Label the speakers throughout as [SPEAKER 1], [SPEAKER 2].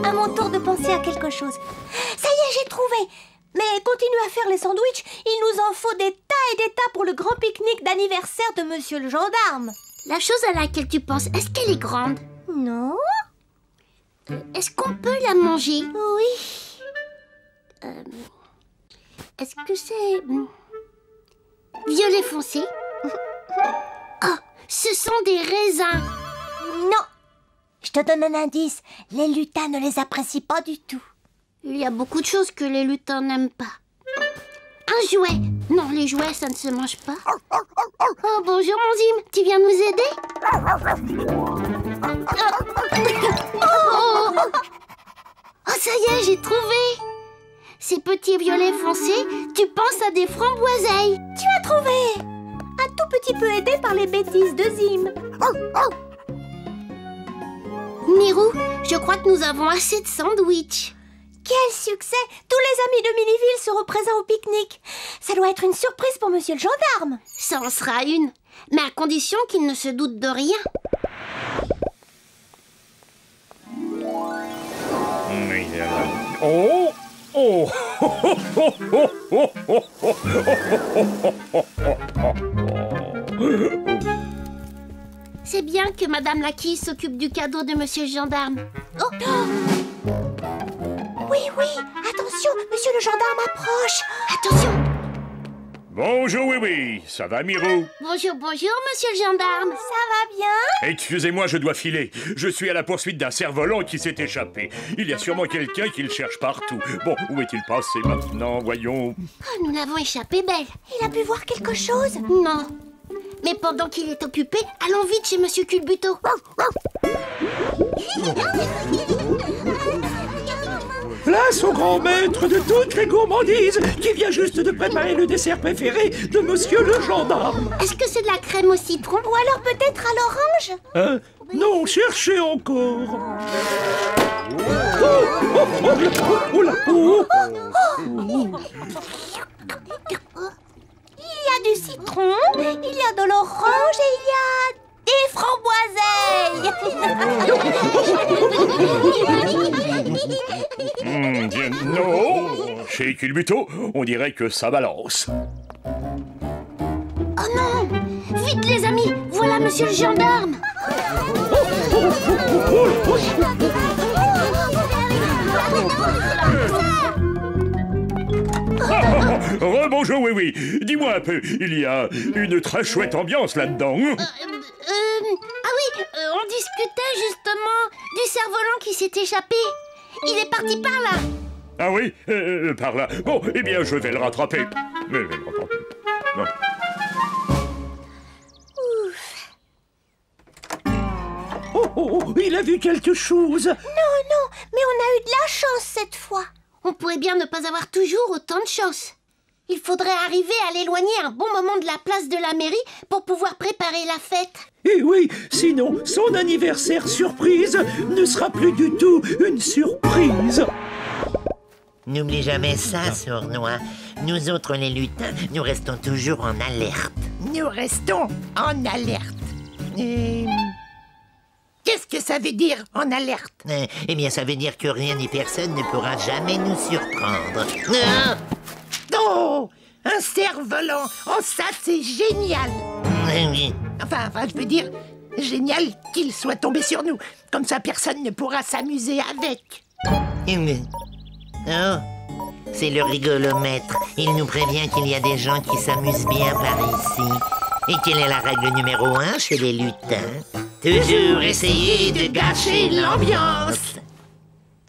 [SPEAKER 1] À mon tour de penser à quelque chose. Ça y est, j'ai trouvé. Mais continue à faire les sandwichs. Il nous en faut des tas et des tas pour le grand pique-nique d'anniversaire de monsieur le gendarme.
[SPEAKER 2] La chose à laquelle tu penses, est-ce qu'elle est grande?
[SPEAKER 1] Non.
[SPEAKER 2] Est-ce qu'on peut la manger?
[SPEAKER 1] Oui.
[SPEAKER 2] Est-ce que c'est... violet foncé? Oh, ce sont des raisins.
[SPEAKER 1] Non. Je te donne un indice. Les lutins ne les apprécient pas du tout.
[SPEAKER 2] Il y a beaucoup de choses que les lutins n'aiment pas. Un jouet. Non, les jouets, ça ne se mange pas. Oh, bonjour, mon Zim. Tu viens nous aider? Oh, ça y est, j'ai trouvé. Ces petits violets foncés, tu penses à des framboiseilles.
[SPEAKER 1] Tu as trouvé. Un tout petit peu aidé par les bêtises de Zim.
[SPEAKER 2] Mirou, je crois que nous avons assez de sandwichs.
[SPEAKER 1] Quel succès! Tous les amis de Miniville seront présents au pique-nique. Ça doit être une surprise pour monsieur le gendarme.
[SPEAKER 2] Ça en sera une, mais à condition qu'il ne se doute de rien.
[SPEAKER 3] Oh! Oh!
[SPEAKER 2] C'est bien que Madame Laquille s'occupe du cadeau de monsieur le gendarme. Oh!
[SPEAKER 1] Oui, oui, attention, monsieur le gendarme approche.
[SPEAKER 2] Attention!
[SPEAKER 3] Bonjour, oui, ça va, Mirou?
[SPEAKER 2] Bonjour, bonjour, monsieur le gendarme.
[SPEAKER 1] Ça va bien?
[SPEAKER 3] Excusez-moi, je dois filer. Je suis à la poursuite d'un cerf-volant qui s'est échappé. Il y a sûrement quelqu'un qui le cherche partout. Bon, où est-il passé maintenant, voyons?
[SPEAKER 2] Oh, nous l'avons échappé belle.
[SPEAKER 1] Il a pu voir quelque chose?
[SPEAKER 2] Non. Mais pendant qu'il est occupé, allons vite chez monsieur Culbuto.
[SPEAKER 4] Place au grand maître de toutes les gourmandises qui vient juste de préparer le dessert préféré de monsieur le gendarme.
[SPEAKER 2] Est-ce que c'est de la crème au citron?
[SPEAKER 1] Ou alors peut-être à l'orange?
[SPEAKER 4] Hein? Non, cherchez encore. Oh, oh, oh, oh, là, oh.
[SPEAKER 1] Il y a du citron, il y a de l'orange et il y a des framboiseilles.
[SPEAKER 3] Non, chez Culbuto, on dirait que ça balance.
[SPEAKER 2] Oh non! Vite les amis, voilà monsieur le gendarme.
[SPEAKER 3] Rebonjour, oui. Dis-moi un peu, il y a une très chouette ambiance là-dedans.
[SPEAKER 2] Ah oui, on discutait justement du cerf-volant qui s'est échappé. Il est parti par là.
[SPEAKER 3] Ah oui, par là. Bon, eh bien, je vais le rattraper. Non.
[SPEAKER 4] Oh, il a vu quelque chose.
[SPEAKER 1] Non, mais on a eu de la chance cette fois.
[SPEAKER 2] On pourrait bien ne pas avoir toujours autant de chance. Il faudrait arriver à l'éloigner un bon moment de la place de la mairie pour pouvoir préparer la fête.
[SPEAKER 4] Et oui, sinon, son anniversaire surprise ne sera plus du tout une surprise.
[SPEAKER 5] N'oublie jamais ça, Sournois. Nous autres, les lutins, nous restons toujours en alerte. Nous restons en alerte. Qu'est-ce que ça veut dire, en alerte? Eh bien, ça veut dire que rien ni personne ne pourra jamais nous surprendre. Oh! Un cerf-volant! Oh, ça, c'est génial! Oui. Enfin, je veux dire, génial qu'il soit tombé sur nous. Comme ça, personne ne pourra s'amuser avec. Oh, c'est le rigolomètre. Il nous prévient qu'il y a des gens qui s'amusent bien par ici. Et quelle est la règle numéro 1 chez les lutins? Toujours essayer de gâcher l'ambiance.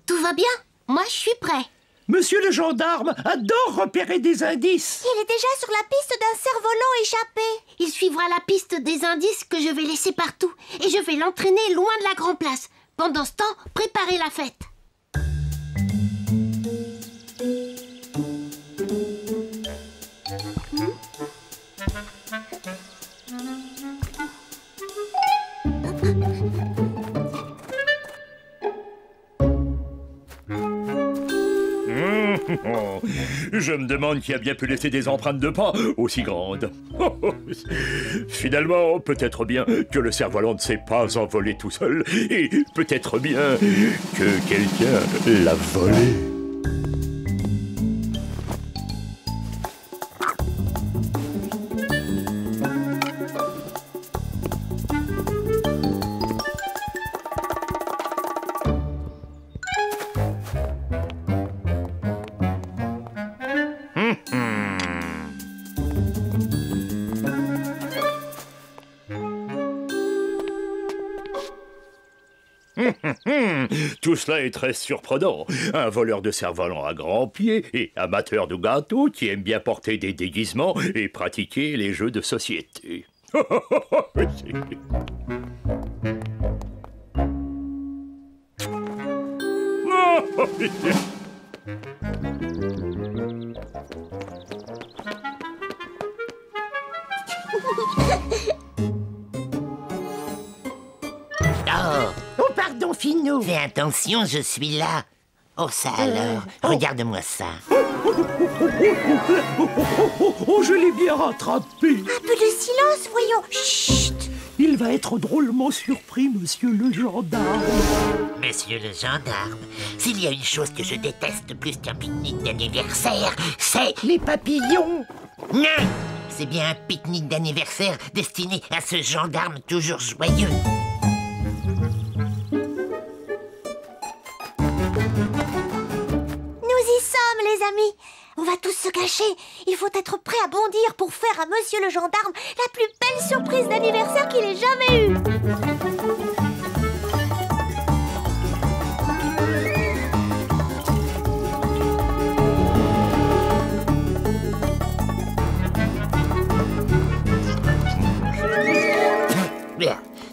[SPEAKER 2] Tout va bien? Moi, je suis prêt.
[SPEAKER 4] Monsieur le gendarme adore repérer des indices.
[SPEAKER 1] Il est déjà sur la piste d'un cerf-volant échappé.
[SPEAKER 2] Il suivra la piste des indices que je vais laisser partout. Et je vais l'entraîner loin de la grande place. Pendant ce temps, préparez la fête.
[SPEAKER 3] Je me demande qui a bien pu laisser des empreintes de pas aussi grandes. Finalement, peut-être bien que le cerf-volant ne s'est pas envolé tout seul, et peut-être bien que quelqu'un l'a volé. Tout cela est très surprenant. Un voleur de cerf-volant à grands pieds et amateur de gâteaux qui aime bien porter des déguisements et pratiquer les jeux de société.
[SPEAKER 5] Oh, pardon, Finot. Fais attention, je suis là. Oh, ça alors. Regarde-moi ça.
[SPEAKER 4] Oh, je l'ai bien rattrapé.
[SPEAKER 1] Un peu de silence, voyons. Chut.
[SPEAKER 4] Il va être drôlement surpris, monsieur le gendarme.
[SPEAKER 5] Monsieur le gendarme, s'il y a une chose que je déteste plus qu'un pique-nique d'anniversaire, c'est les papillons. Non, c'est bien un pique-nique d'anniversaire destiné à ce gendarme toujours joyeux.
[SPEAKER 1] Nous y sommes, les amis. On va tous se cacher. Il faut être prêt à bondir pour faire à monsieur le gendarme la plus belle surprise d'anniversaire qu'il ait jamais eue.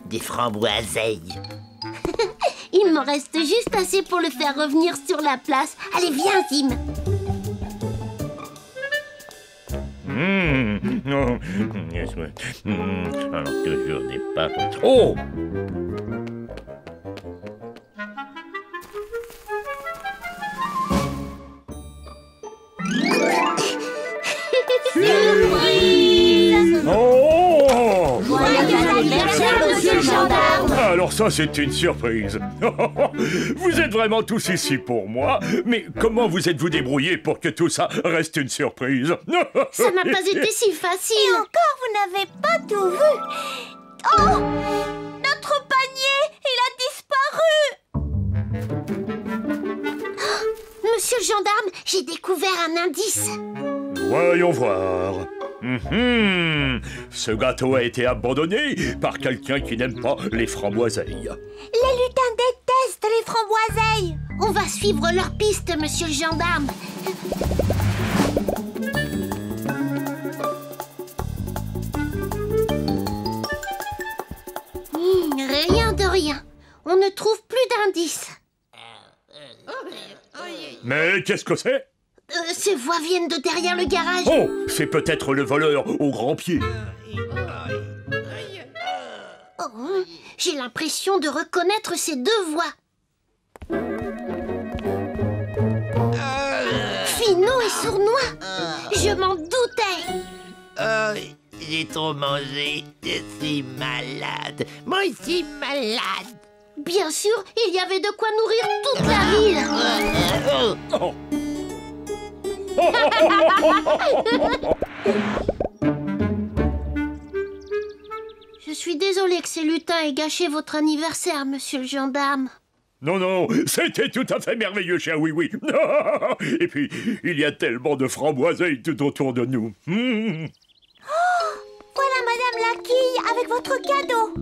[SPEAKER 5] Des framboiseilles.
[SPEAKER 2] Il m'en reste juste assez pour le faire revenir sur la place. Allez, viens, Zim.
[SPEAKER 3] Alors toujours des pas. Oh!
[SPEAKER 2] Surprise!
[SPEAKER 3] Oh!
[SPEAKER 2] Joyeux anniversaire, monsieur le gendarme!
[SPEAKER 3] Alors ça, c'est une surprise. Vous êtes vraiment tous ici pour moi, mais comment vous êtes-vous débrouillés pour que tout ça reste une surprise?
[SPEAKER 2] Ça n'a pas été si facile.
[SPEAKER 1] Et encore, vous n'avez pas tout vu. Oh! Notre panier, il a disparu.
[SPEAKER 2] Monsieur le gendarme, j'ai découvert un indice.
[SPEAKER 3] Voyons voir. Ce gâteau a été abandonné par quelqu'un qui n'aime pas les framboiseilles.
[SPEAKER 1] Les lutins détestent les framboiseilles.
[SPEAKER 2] On va suivre leur piste, monsieur le gendarme. Rien de rien. On ne trouve plus d'indices.
[SPEAKER 3] Mais qu'est-ce que c'est?
[SPEAKER 2] Ces voix viennent de derrière le garage.
[SPEAKER 3] Oh, c'est peut-être le voleur au grand pied.
[SPEAKER 2] Oh, j'ai l'impression de reconnaître ces deux voix. Finot et Sournois. Je m'en doutais.
[SPEAKER 5] J'ai trop mangé, je suis malade. Moi aussi malade.
[SPEAKER 2] Bien sûr, il y avait de quoi nourrir toute la ville.
[SPEAKER 3] Oh.
[SPEAKER 2] Je suis désolée que ces lutins aient gâché votre anniversaire, monsieur le gendarme.
[SPEAKER 3] Non, non, c'était tout à fait merveilleux, cher Oui-Oui. Et puis, il y a tellement de framboiseilles tout autour de nous.
[SPEAKER 1] Voilà Madame la Quille avec votre cadeau.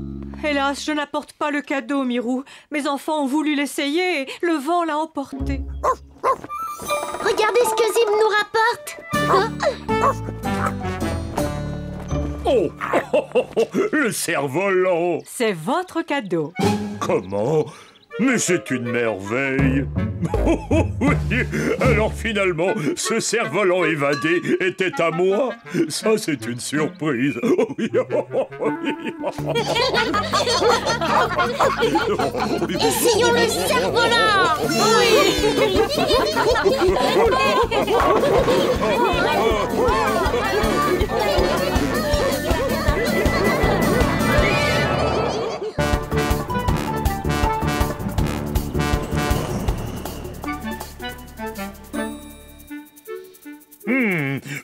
[SPEAKER 6] Hélas, je n'apporte pas le cadeau, Mirou. Mes enfants ont voulu l'essayer et le vent l'a emporté.
[SPEAKER 2] Regardez ce que Zim nous rapporte.
[SPEAKER 3] Oh, le cerf-volant.
[SPEAKER 6] C'est votre cadeau.
[SPEAKER 3] Comment? Mais c'est une merveille. Oui, alors finalement, ce cerf-volant évadé était à moi. Ça, c'est une surprise.
[SPEAKER 2] Essayons le cerf-volant. Oui.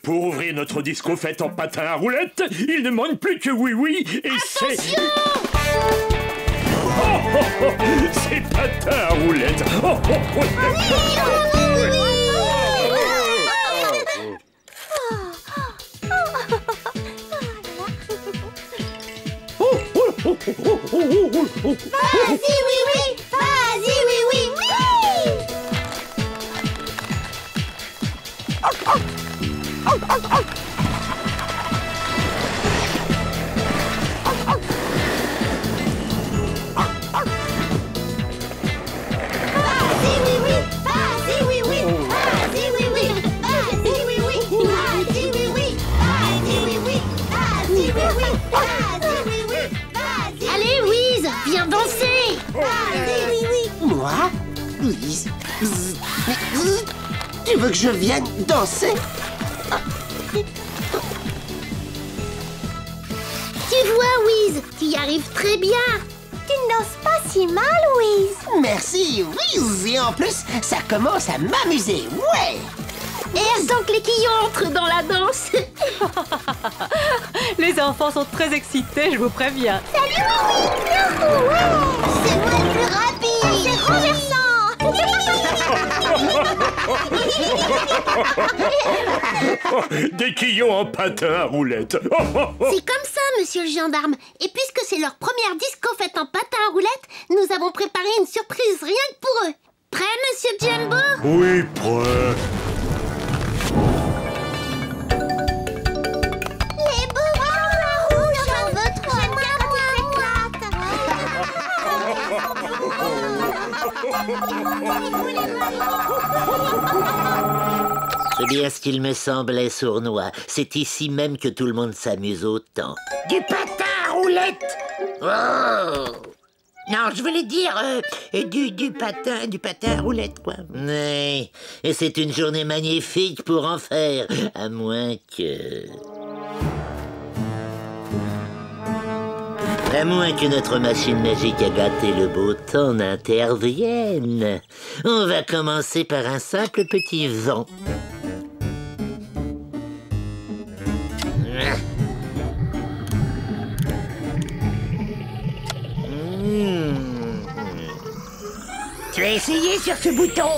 [SPEAKER 3] Pour ouvrir notre disco-fête en patin à roulettes, il ne manque plus que oui et c'est... C'est patin à roulettes.
[SPEAKER 2] Vas-y, oui! Vas-y, oui! Allez, Louise, viens danser.
[SPEAKER 5] Moi, Louise, tu veux que je vienne danser?
[SPEAKER 2] Tu vois, Louise, tu y arrives très bien.
[SPEAKER 1] Tu ne danses pas si mal, Louise.
[SPEAKER 5] Merci, Louise. Et en plus, ça commence à m'amuser, ouais.
[SPEAKER 2] Et elle sent que les quillons entrent dans la danse.
[SPEAKER 6] Les enfants sont très excités, je vous préviens.
[SPEAKER 1] Salut, Louis.
[SPEAKER 2] C'est moi le plus rapide.
[SPEAKER 1] C'est renversant.
[SPEAKER 3] Des quillons en patin à roulettes.
[SPEAKER 2] C'est comme ça, monsieur le gendarme. Et puisque c'est leur première disco-fête en patin à roulettes, nous avons préparé une surprise rien que pour eux. Prêt, monsieur Jumbo?
[SPEAKER 3] Oui, prêt.
[SPEAKER 1] Les bonbons rouges, j'en veux trop. J'aime bien
[SPEAKER 5] C'est bien ce qu'il me semblait, sournois. C'est ici même que tout le monde s'amuse autant. Du patin à roulettes. Oh. Non, je voulais dire du patin à roulettes, quoi. Oui, et c'est une journée magnifique pour en faire, à moins que... À moins que notre machine magique à gâter le beau temps n'intervienne. On va commencer par un simple petit vent. Tu as essayé sur ce bouton?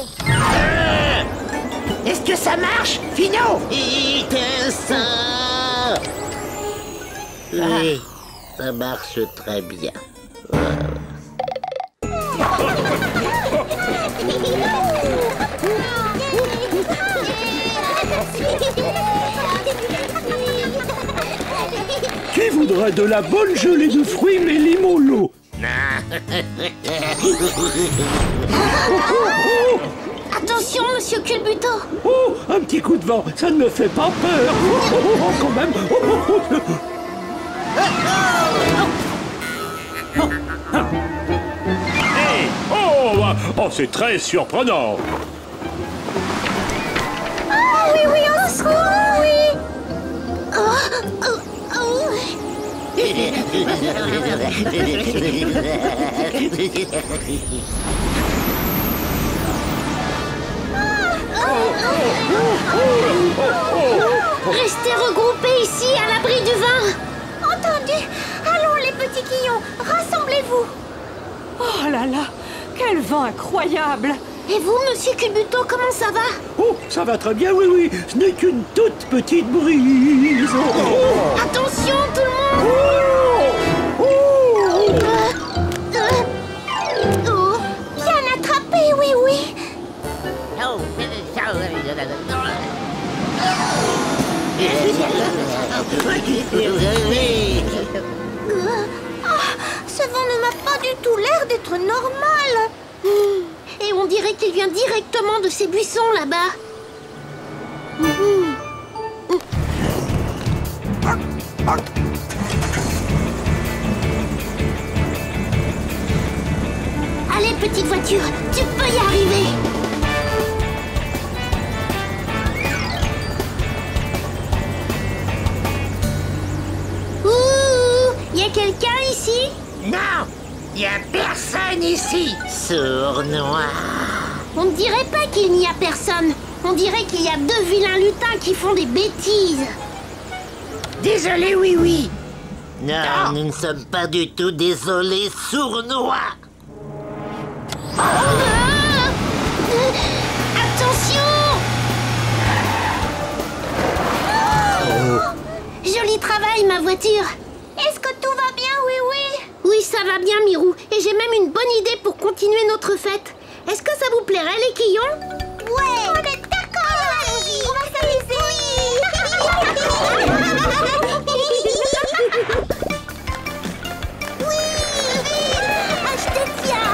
[SPEAKER 5] Est-ce que ça marche, Fino? Éteins-ça! Oui, ça marche très bien.
[SPEAKER 4] Qui voudrait de la bonne gelée de fruits mais limolo?
[SPEAKER 2] Attention, monsieur Culbuto.
[SPEAKER 4] Oh, un petit coup de vent, ça ne me fait pas peur. Quand même.
[SPEAKER 3] Hey, oh, c'est très surprenant.
[SPEAKER 1] Oui, au secours, oui.
[SPEAKER 2] Restez regroupés ici, à l'abri du vin.
[SPEAKER 1] Entendu. Allons, les petits quillons, rassemblez-vous.
[SPEAKER 6] Oh là là, quel vent incroyable.
[SPEAKER 2] Et vous, monsieur Culbuto, comment ça va?
[SPEAKER 4] Oh, ça va très bien, oui. Ce n'est qu'une toute petite brise.
[SPEAKER 2] Attention, tout le monde.
[SPEAKER 1] Bien attrapé, oui. Ce vent ne m'a pas du tout l'air d'être normal.
[SPEAKER 2] Et on dirait qu'il vient directement de ces buissons là-bas. Allez, petite voiture, tu peux y arriver.
[SPEAKER 5] Merci, Sournois.
[SPEAKER 2] On ne dirait pas qu'il n'y a personne. On dirait qu'il y a deux vilains lutins qui font des bêtises.
[SPEAKER 5] Désolé, oui. Non, nous ne sommes pas du tout désolés, Sournois.
[SPEAKER 2] Attention! Joli travail, ma voiture.
[SPEAKER 1] Est-ce que tout va bien, oui?
[SPEAKER 2] Oui, ça va bien, Mirou. Et j'ai même une bonne idée pour continuer notre fête. Est-ce que ça vous plairait, les quillons?
[SPEAKER 1] Ouais! On est d'accord! On va s'amuser! Oui! Je te tiens!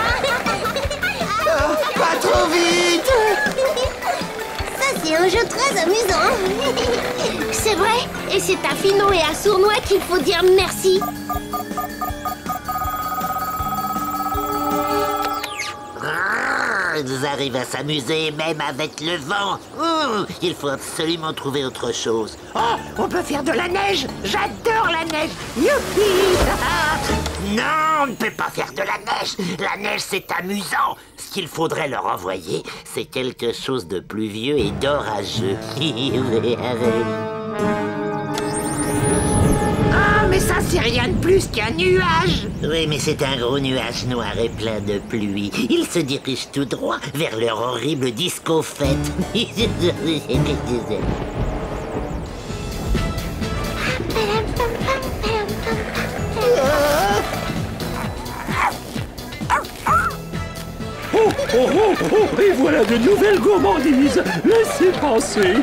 [SPEAKER 5] Pas trop vite!
[SPEAKER 1] Ça, c'est un jeu très amusant!
[SPEAKER 2] C'est vrai. Et c'est à Finot et à Sournois qu'il faut dire merci.
[SPEAKER 5] Ils arrivent à s'amuser même avec le vent. Il faut absolument trouver autre chose. Oh, on peut faire de la neige. J'adore la neige. Youpi! Non, on ne peut pas faire de la neige. La neige, c'est amusant. Ce qu'il faudrait leur envoyer, c'est quelque chose de pluvieux et d'orageux. Ah, mais ça, c'est rien de plus qu'un nuage. Oui, mais c'est un gros nuage noir et plein de pluie. Il se dirige tout droit vers leur horrible disco-fête.
[SPEAKER 4] Et voilà de nouvelles gourmandises. Laissez passer.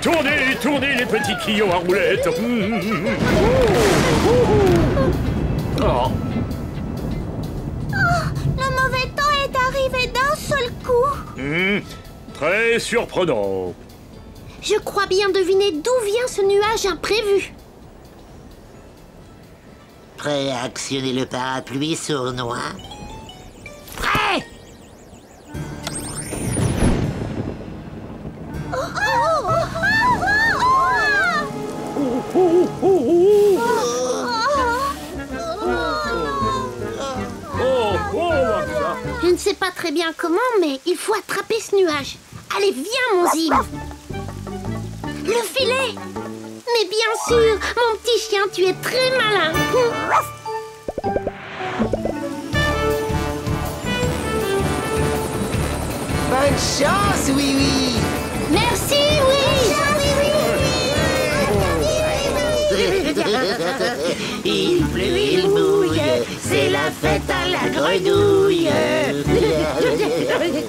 [SPEAKER 3] Tournez les petits quillons à roulettes.
[SPEAKER 1] Oh, le mauvais temps est arrivé d'un seul coup.
[SPEAKER 3] Très surprenant.
[SPEAKER 2] Je crois bien deviner d'où vient ce nuage imprévu.
[SPEAKER 5] Prêt à actionner le parapluie, Sournois? Prêt!
[SPEAKER 2] Je ne sais pas très bien comment, mais il faut attraper ce nuage. Allez, viens, mon Zim. Le filet! Mais bien sûr, mon petit chien, tu es très malin.
[SPEAKER 5] Bonne chance, oui.
[SPEAKER 2] Merci, oui.
[SPEAKER 5] Il pleut, il mouille, c'est la fête à la grenouille.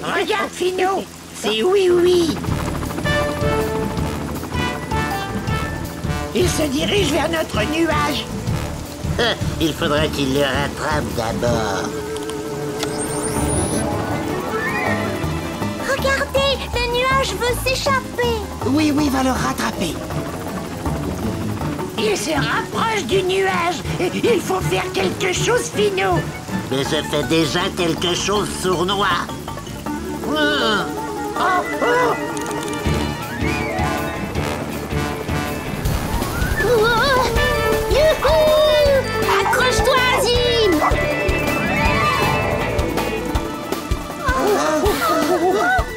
[SPEAKER 5] Regarde, Finot, c'est oui. Il se dirige vers notre nuage. Il faudra qu'il le rattrape d'abord.
[SPEAKER 1] Regardez, le nuage veut s'échapper.
[SPEAKER 5] Oui, va le rattraper. Il se rapproche du nuage. Il faut faire quelque chose, Finot. Mais je fais déjà quelque chose, Sournois.
[SPEAKER 2] Accroche-toi, Zim.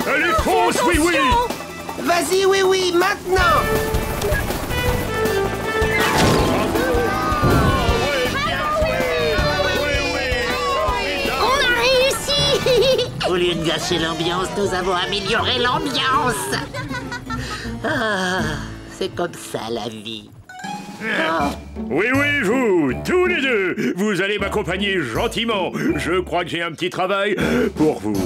[SPEAKER 3] Allez, fonce, oui.
[SPEAKER 5] Vas-y, oui, maintenant.
[SPEAKER 2] On a réussi.
[SPEAKER 5] Au lieu de gâcher l'ambiance, nous avons amélioré l'ambiance. Ah, c'est comme ça la vie.
[SPEAKER 3] Oui, vous, tous les deux, vous allez m'accompagner gentiment. Je crois que j'ai un petit travail pour vous.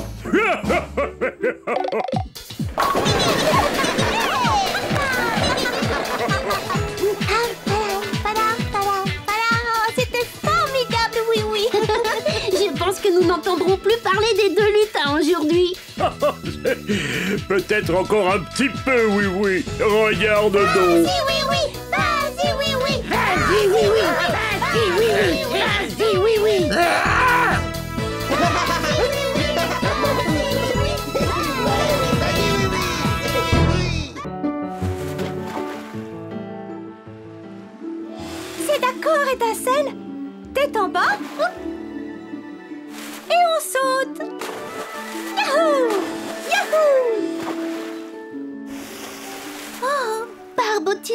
[SPEAKER 1] C'était formidable, oui.
[SPEAKER 2] Je pense que nous n'entendrons plus parler des deux lutins aujourd'hui.
[SPEAKER 3] Peut-être encore un petit peu, oui. Regarde donc.
[SPEAKER 1] Vas-y, oui. Cet accord est assez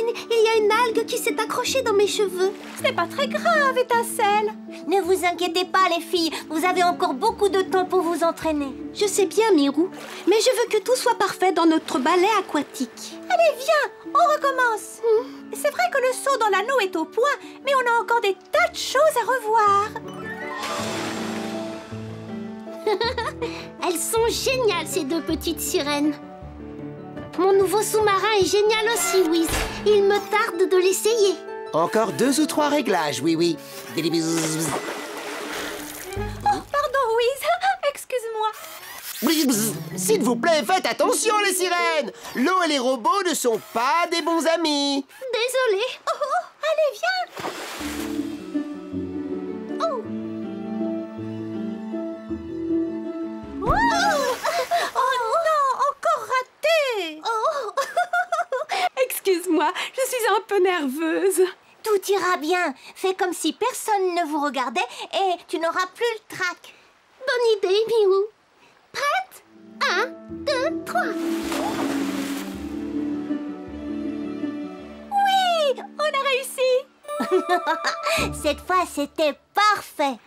[SPEAKER 2] il y a une algue qui s'est accrochée dans mes cheveux.
[SPEAKER 1] Ce n'est pas très grave, Étincelle. Ne vous inquiétez pas, les filles. Vous avez encore beaucoup de temps pour vous entraîner.
[SPEAKER 2] Je sais bien, Mirou, mais je veux que tout soit parfait dans notre ballet aquatique.
[SPEAKER 1] Allez, viens, on recommence. C'est vrai que le saut dans l'anneau est au point, mais on a encore des tas de choses à revoir.
[SPEAKER 2] Elles sont géniales, ces deux petites sirènes. Mon nouveau sous-marin est génial aussi, Wiz. Il me tarde de l'essayer.
[SPEAKER 7] Encore 2 ou 3 réglages, oui. Bilibizz.
[SPEAKER 1] Oh, pardon, Wiz. Excuse-moi.
[SPEAKER 7] Bilibizz. S'il vous plaît, faites attention, les sirènes. L'eau et les robots ne sont pas des bons amis.
[SPEAKER 2] Désolée.
[SPEAKER 1] Oh, allez, viens. Oh. Oh, oh non, encore raté.
[SPEAKER 6] Oh. Excuse-moi, je suis un peu nerveuse.
[SPEAKER 1] Tout ira bien. Fais comme si personne ne vous regardait et tu n'auras plus le trac.
[SPEAKER 2] Bonne idée, Mirou. Prête? 1, 2, 3.
[SPEAKER 1] Oui, on a réussi. Cette fois, c'était parfait.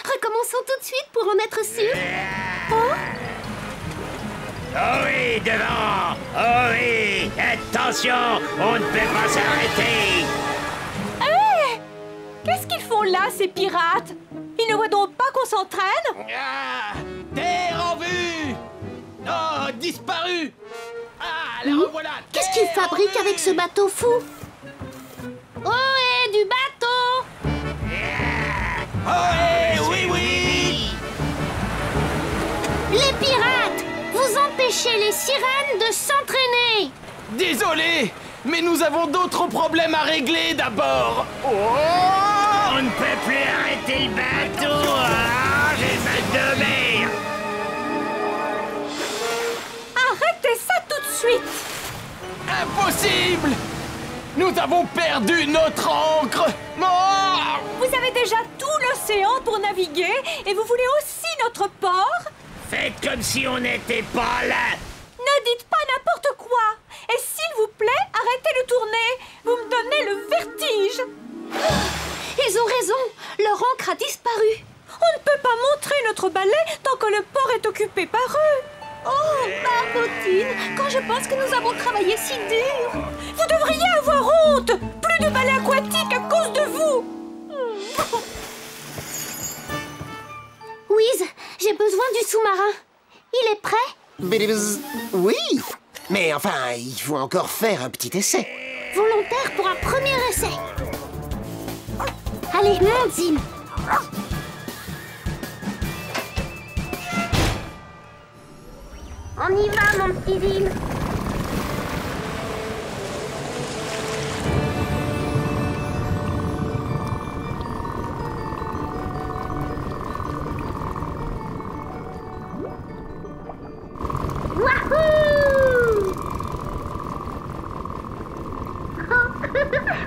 [SPEAKER 2] Recommençons tout de suite pour en être sûr.
[SPEAKER 3] Oh oui, devant! Oh oui! Attention! On ne peut pas s'arrêter!
[SPEAKER 6] Hé! Qu'est-ce qu'ils font là, ces pirates? Ils ne voient donc pas qu'on s'entraîne?
[SPEAKER 8] Terre en vue! Oh, disparu! Ah, la revoilà!
[SPEAKER 2] Qu'est-ce qu'ils fabriquent avec ce bateau fou? Oh, et du bateau!
[SPEAKER 8] Oh, oui!
[SPEAKER 2] Les pirates! Vous empêchez les sirènes de s'entraîner!
[SPEAKER 8] Désolé, mais nous avons d'autres problèmes à régler d'abord.
[SPEAKER 3] On ne peut plus arrêter le bateau! Ah, j'ai mal de mer!
[SPEAKER 6] Arrêtez ça tout de suite!
[SPEAKER 8] Impossible! Nous avons perdu notre ancre! Oh!
[SPEAKER 6] Vous avez déjà tout l'océan pour naviguer et vous voulez aussi notre port?
[SPEAKER 3] Faites comme si on n'était pas là!
[SPEAKER 6] Ne dites pas n'importe quoi! Et s'il vous plaît, arrêtez de tourner! Vous me donnez le vertige!
[SPEAKER 2] Ils ont raison! Leur ancre a disparu!
[SPEAKER 6] On ne peut pas montrer notre balai tant que le port est occupé par eux!
[SPEAKER 2] Oh, Barbotine! Quand je pense que nous avons travaillé si dur!
[SPEAKER 6] Vous devriez avoir honte! Plus de balai aquatique à cause de vous!
[SPEAKER 2] Wiz, j'ai besoin du sous-marin. Il est prêt?
[SPEAKER 7] Bilibizz. Oui, mais enfin, il faut encore faire un petit essai.
[SPEAKER 2] Volontaire pour un premier essai. Allez, monte, Zim. On y va, mon petit Zim. Wahoo!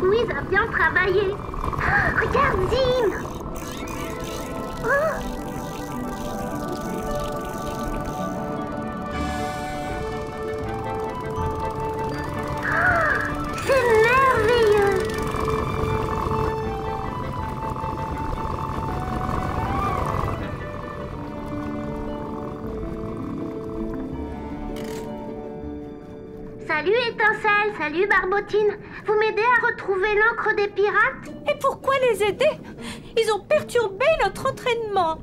[SPEAKER 2] Wiz a bien travaillé. Regarde, Zim. C'est merveilleux. Salut Étincelle, salut Barbotine. Vous m'aidez à retrouver l'encre des pirates?
[SPEAKER 6] Et pourquoi les aider? Ils ont perturbé notre entraînement.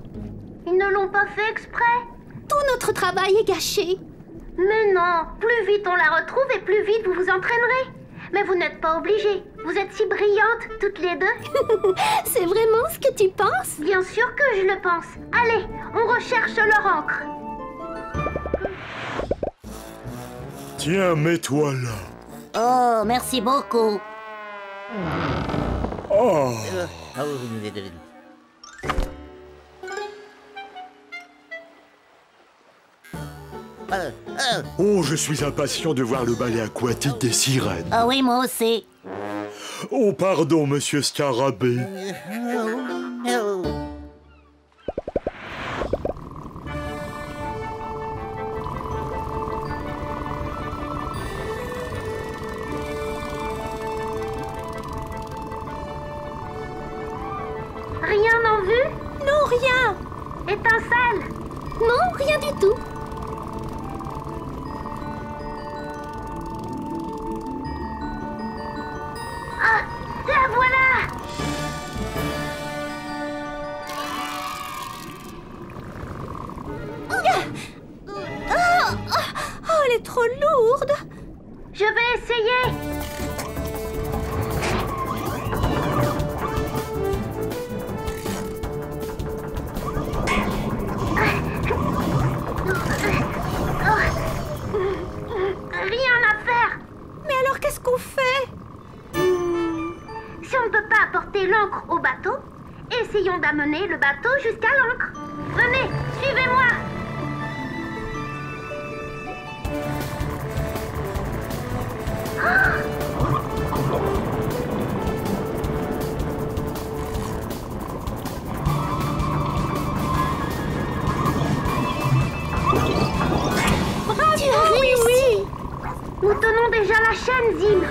[SPEAKER 2] Ils ne l'ont pas fait exprès. Tout notre travail est gâché. Mais non, plus vite on la retrouve et plus vite vous vous entraînerez. Mais vous n'êtes pas obligés. Vous êtes si brillantes toutes les deux. C'est vraiment ce que tu penses? Bien sûr que je le pense. Allez, on recherche leur encre.
[SPEAKER 3] Tiens, mets-toi là.
[SPEAKER 1] Oh, merci beaucoup.
[SPEAKER 3] Oh. Oh, je suis impatient de voir le ballet aquatique des sirènes.
[SPEAKER 1] Ah oui, moi aussi.
[SPEAKER 3] Oh, pardon, monsieur Scarabée.
[SPEAKER 2] rien en vue?
[SPEAKER 1] Non, rien.
[SPEAKER 2] Étincelle? Non, rien du tout. Ah, la voilà!
[SPEAKER 1] Oh, elle est trop lourde.
[SPEAKER 2] Je vais essayer. Rien à faire.
[SPEAKER 1] Mais alors, qu'est-ce qu'on fait?
[SPEAKER 2] Si on ne peut pas apporter l'encre au bateau, essayons d'amener le bateau jusqu'à l'encre. Venez, suivez-moi.
[SPEAKER 1] Bravo, oui, oui.
[SPEAKER 2] Nous tenons déjà la chaîne, Zim.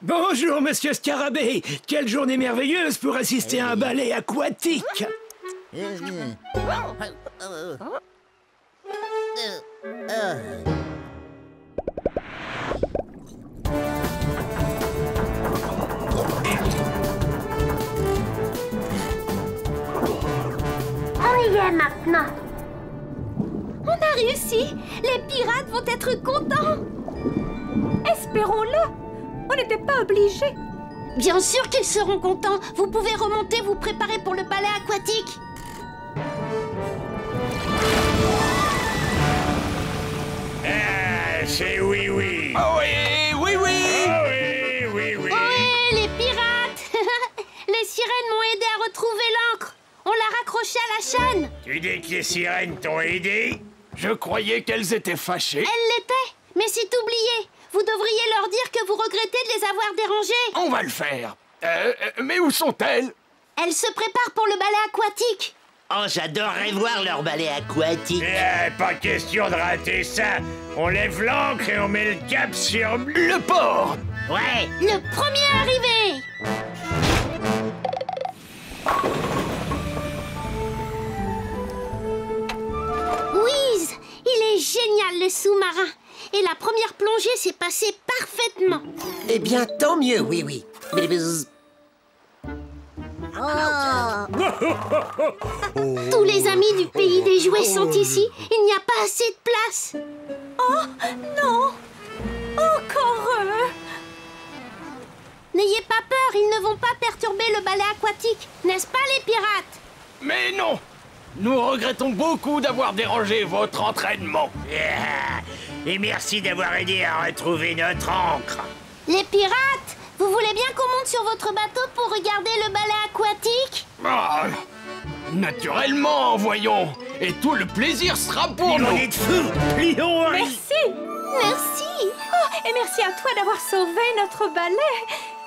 [SPEAKER 4] Bonjour, monsieur Scarabée. Quelle journée merveilleuse pour assister à un ballet aquatique.
[SPEAKER 2] On y est maintenant.
[SPEAKER 1] On a réussi. Les pirates vont être contents. Espérons-le. On n'était pas obligés.
[SPEAKER 2] Bien sûr qu'ils seront contents. Vous pouvez remonter, vous préparer pour le ballet aquatique.
[SPEAKER 3] Ah, c'est oui, oui.
[SPEAKER 8] Oh oui, oui, oui.
[SPEAKER 3] Oh oui, oui, oui.
[SPEAKER 2] Ohé, les pirates. Les sirènes m'ont aidé à retrouver l'encre. On l'a raccrochée à la chaîne.
[SPEAKER 3] Tu dis que les sirènes t'ont aidé?
[SPEAKER 8] Je croyais qu'elles étaient fâchées.
[SPEAKER 2] Elle l'était, mais c'est oublié. Vous devriez leur dire que vous regrettez de les avoir dérangées.
[SPEAKER 8] On va le faire. Mais où sont-elles?
[SPEAKER 2] Elles se préparent pour le ballet aquatique.
[SPEAKER 5] Oh, j'adorerais voir leur ballet aquatique.
[SPEAKER 3] Pas question de rater ça. On lève l'ancre et on met le cap sur
[SPEAKER 8] Le port.
[SPEAKER 5] Ouais.
[SPEAKER 2] Le premier arrivé. Whiz, il est génial le sous-marin. Et la première plongée s'est passée parfaitement.
[SPEAKER 7] Eh bien, tant mieux, oui, oui.
[SPEAKER 2] Tous les amis du pays des jouets sont ici. Il n'y a pas assez de place.
[SPEAKER 1] Oh, non. Encore eux.
[SPEAKER 2] N'ayez pas peur, ils ne vont pas perturber le ballet aquatique. N'est-ce pas les pirates?
[SPEAKER 8] Mais non. Nous regrettons beaucoup d'avoir dérangé votre entraînement.
[SPEAKER 3] Et merci d'avoir aidé à retrouver notre encre.
[SPEAKER 2] Les pirates, vous voulez bien qu'on monte sur votre bateau pour regarder le ballet aquatique?
[SPEAKER 8] Ah, naturellement, voyons. Et tout le plaisir sera pour nous.
[SPEAKER 3] On est de fou. Plions, Harry.
[SPEAKER 1] Merci.
[SPEAKER 2] Merci.
[SPEAKER 1] Oh, et merci à toi d'avoir sauvé notre ballet.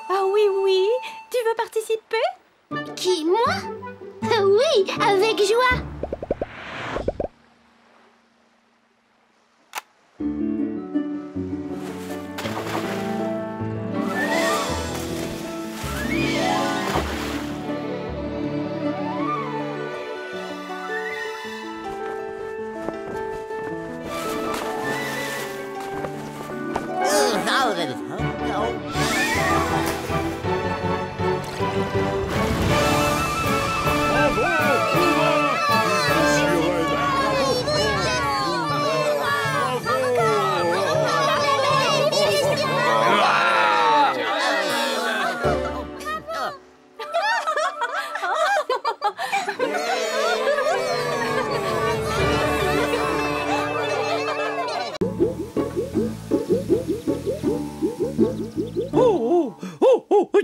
[SPEAKER 1] Ah oui, oui. Tu veux participer?
[SPEAKER 2] Qui, moi? Oui, avec joie.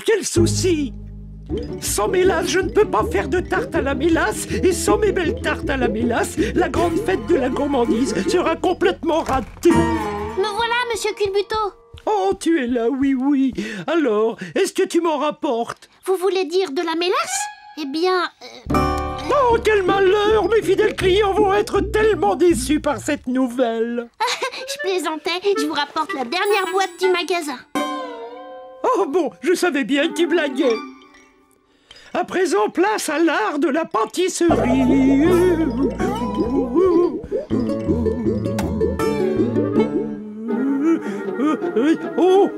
[SPEAKER 4] Quel souci! Sans mélasse, je ne peux pas faire de tarte à la mélasse. Et sans mes belles tartes à la mélasse, la grande fête de la gourmandise sera complètement ratée.
[SPEAKER 2] Me voilà, monsieur Culbuto.
[SPEAKER 4] Oh, tu es là, oui, oui. Alors, est-ce que tu m'en rapportes?
[SPEAKER 2] Vous voulez dire de la mélasse? Eh bien,
[SPEAKER 4] Oh, quel malheur! Mes fidèles clients vont être tellement déçus par cette nouvelle.
[SPEAKER 2] Je plaisantais, je vous rapporte la dernière boîte du magasin.
[SPEAKER 4] Oh bon, je savais bien que tu blaguais. À présent, place à l'art de la pâtisserie. Oh.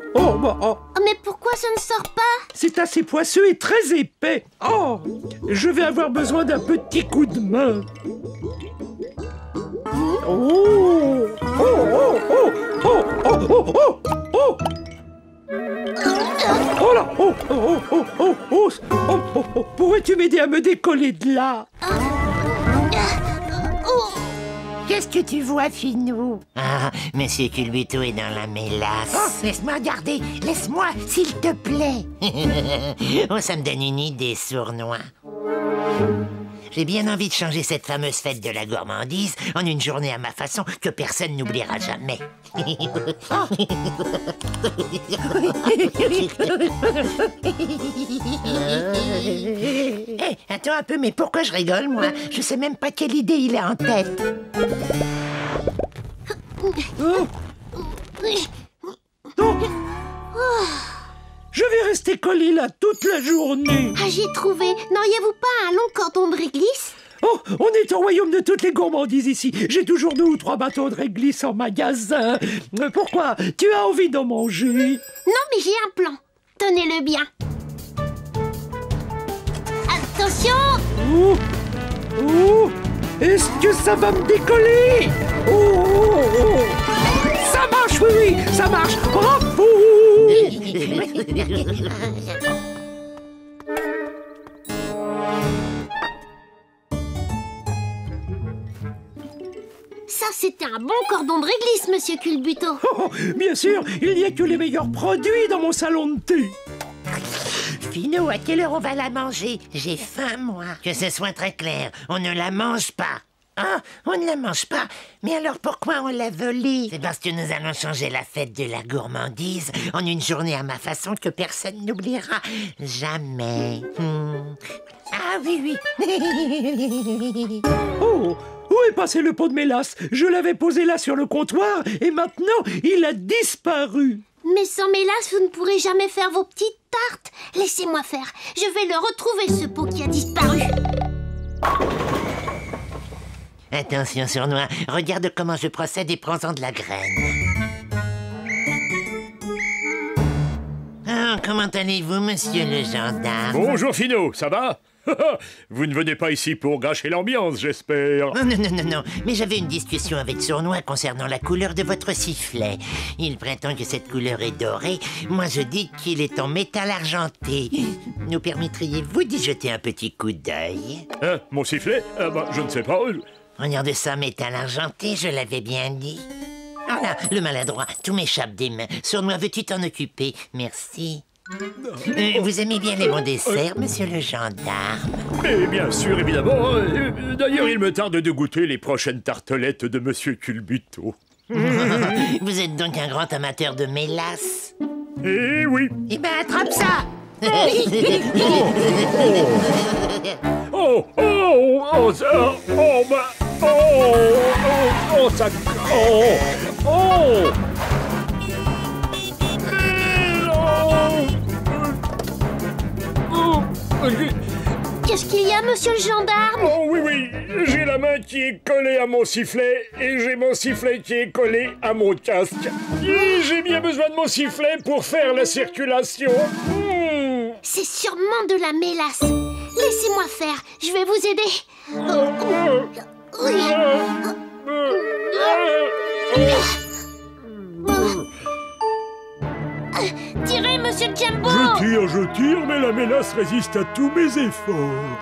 [SPEAKER 2] Mais pourquoi ça ne sort pas?
[SPEAKER 4] C'est assez poisseux et très épais. Oh, je vais avoir besoin d'un petit coup de main. Oh là! Pourrais-tu m'aider à me décoller de là?
[SPEAKER 5] Qu'est-ce que tu vois, Finou? Ah, Monsieur Culbuto est dans la mélasse. Oh, laisse-moi regarder. Laisse-moi, s'il te plaît. Oh, ça me donne une idée, sournois. J'ai bien envie de changer cette fameuse fête de la gourmandise en une journée à ma façon que personne n'oubliera jamais. Hey, attends un peu, mais pourquoi je rigole, moi? Je sais même pas quelle idée il a en tête.
[SPEAKER 4] Je vais rester collé là toute la journée.
[SPEAKER 2] Ah, j'ai trouvé. N'auriez-vous pas un long cordon de réglisse?
[SPEAKER 4] Oh, on est au royaume de toutes les gourmandises ici. J'ai toujours 2 ou 3 bateaux de réglisse en magasin. Pourquoi? Tu as envie d'en manger?
[SPEAKER 2] Non, mais j'ai un plan. Tenez-le bien. Attention!
[SPEAKER 4] Est-ce que ça va me décoller? Ça marche, oui, ça marche. Bravo!
[SPEAKER 2] Ça, c'était un bon cordon de réglisse, Monsieur Culbuto.
[SPEAKER 4] Oh, bien sûr, il n'y a que les meilleurs produits dans mon salon de thé.
[SPEAKER 5] Finou, à quelle heure on va la manger? J'ai faim, moi. Que ce soit très clair, on ne la mange pas. Ah, on ne la mange pas. Mais alors pourquoi on l'a volée? C'est parce que nous allons changer la fête de la gourmandise en une journée à ma façon que personne n'oubliera jamais. Ah oui.
[SPEAKER 4] Oh, où est passé le pot de mélasse? Je l'avais posé là sur le comptoir et maintenant il a disparu.
[SPEAKER 2] Mais sans mélasse, vous ne pourrez jamais faire vos petites tartes. Laissez-moi faire. Je vais le retrouver, ce pot qui a disparu.
[SPEAKER 5] Attention, sournois, regarde comment je procède et prends-en de la graine. Ah, comment allez-vous, monsieur le gendarme?
[SPEAKER 3] Bonjour Finot, ça va? Vous ne venez pas ici pour gâcher l'ambiance, j'espère.
[SPEAKER 5] Non, mais j'avais une discussion avec Sournois concernant la couleur de votre sifflet. Il prétend que cette couleur est dorée. Moi, je dis qu'il est en métal argenté. Nous permettriez-vous d'y jeter un petit coup d'œil?
[SPEAKER 3] Hein, mon sifflet? Je ne sais pas.
[SPEAKER 5] Regardez ça, métal argenté, je l'avais bien dit. Oh là, le maladroit, tout m'échappe des mains. Sournois, veux-tu t'en occuper? Merci. Vous aimez bien les bons desserts, monsieur le gendarme?
[SPEAKER 3] Mais bien sûr, évidemment. D'ailleurs, il me tarde de goûter les prochaines tartelettes de monsieur Culbuto.
[SPEAKER 5] Vous êtes donc un grand amateur de mélasse?
[SPEAKER 3] Eh oui.
[SPEAKER 5] Eh ben, attrape ça!
[SPEAKER 2] Qu'est-ce qu'il y a, monsieur le gendarme?
[SPEAKER 3] Oh oui, j'ai la main qui est collée à mon sifflet et j'ai mon sifflet qui est collé à mon casque. Et j'ai bien besoin de mon sifflet pour faire la circulation.
[SPEAKER 2] C'est sûrement de la mélasse. Laissez-moi faire, je vais vous aider. Tirez, monsieur Jumbo!
[SPEAKER 3] Je tire, mais la mélasse résiste à tous mes efforts.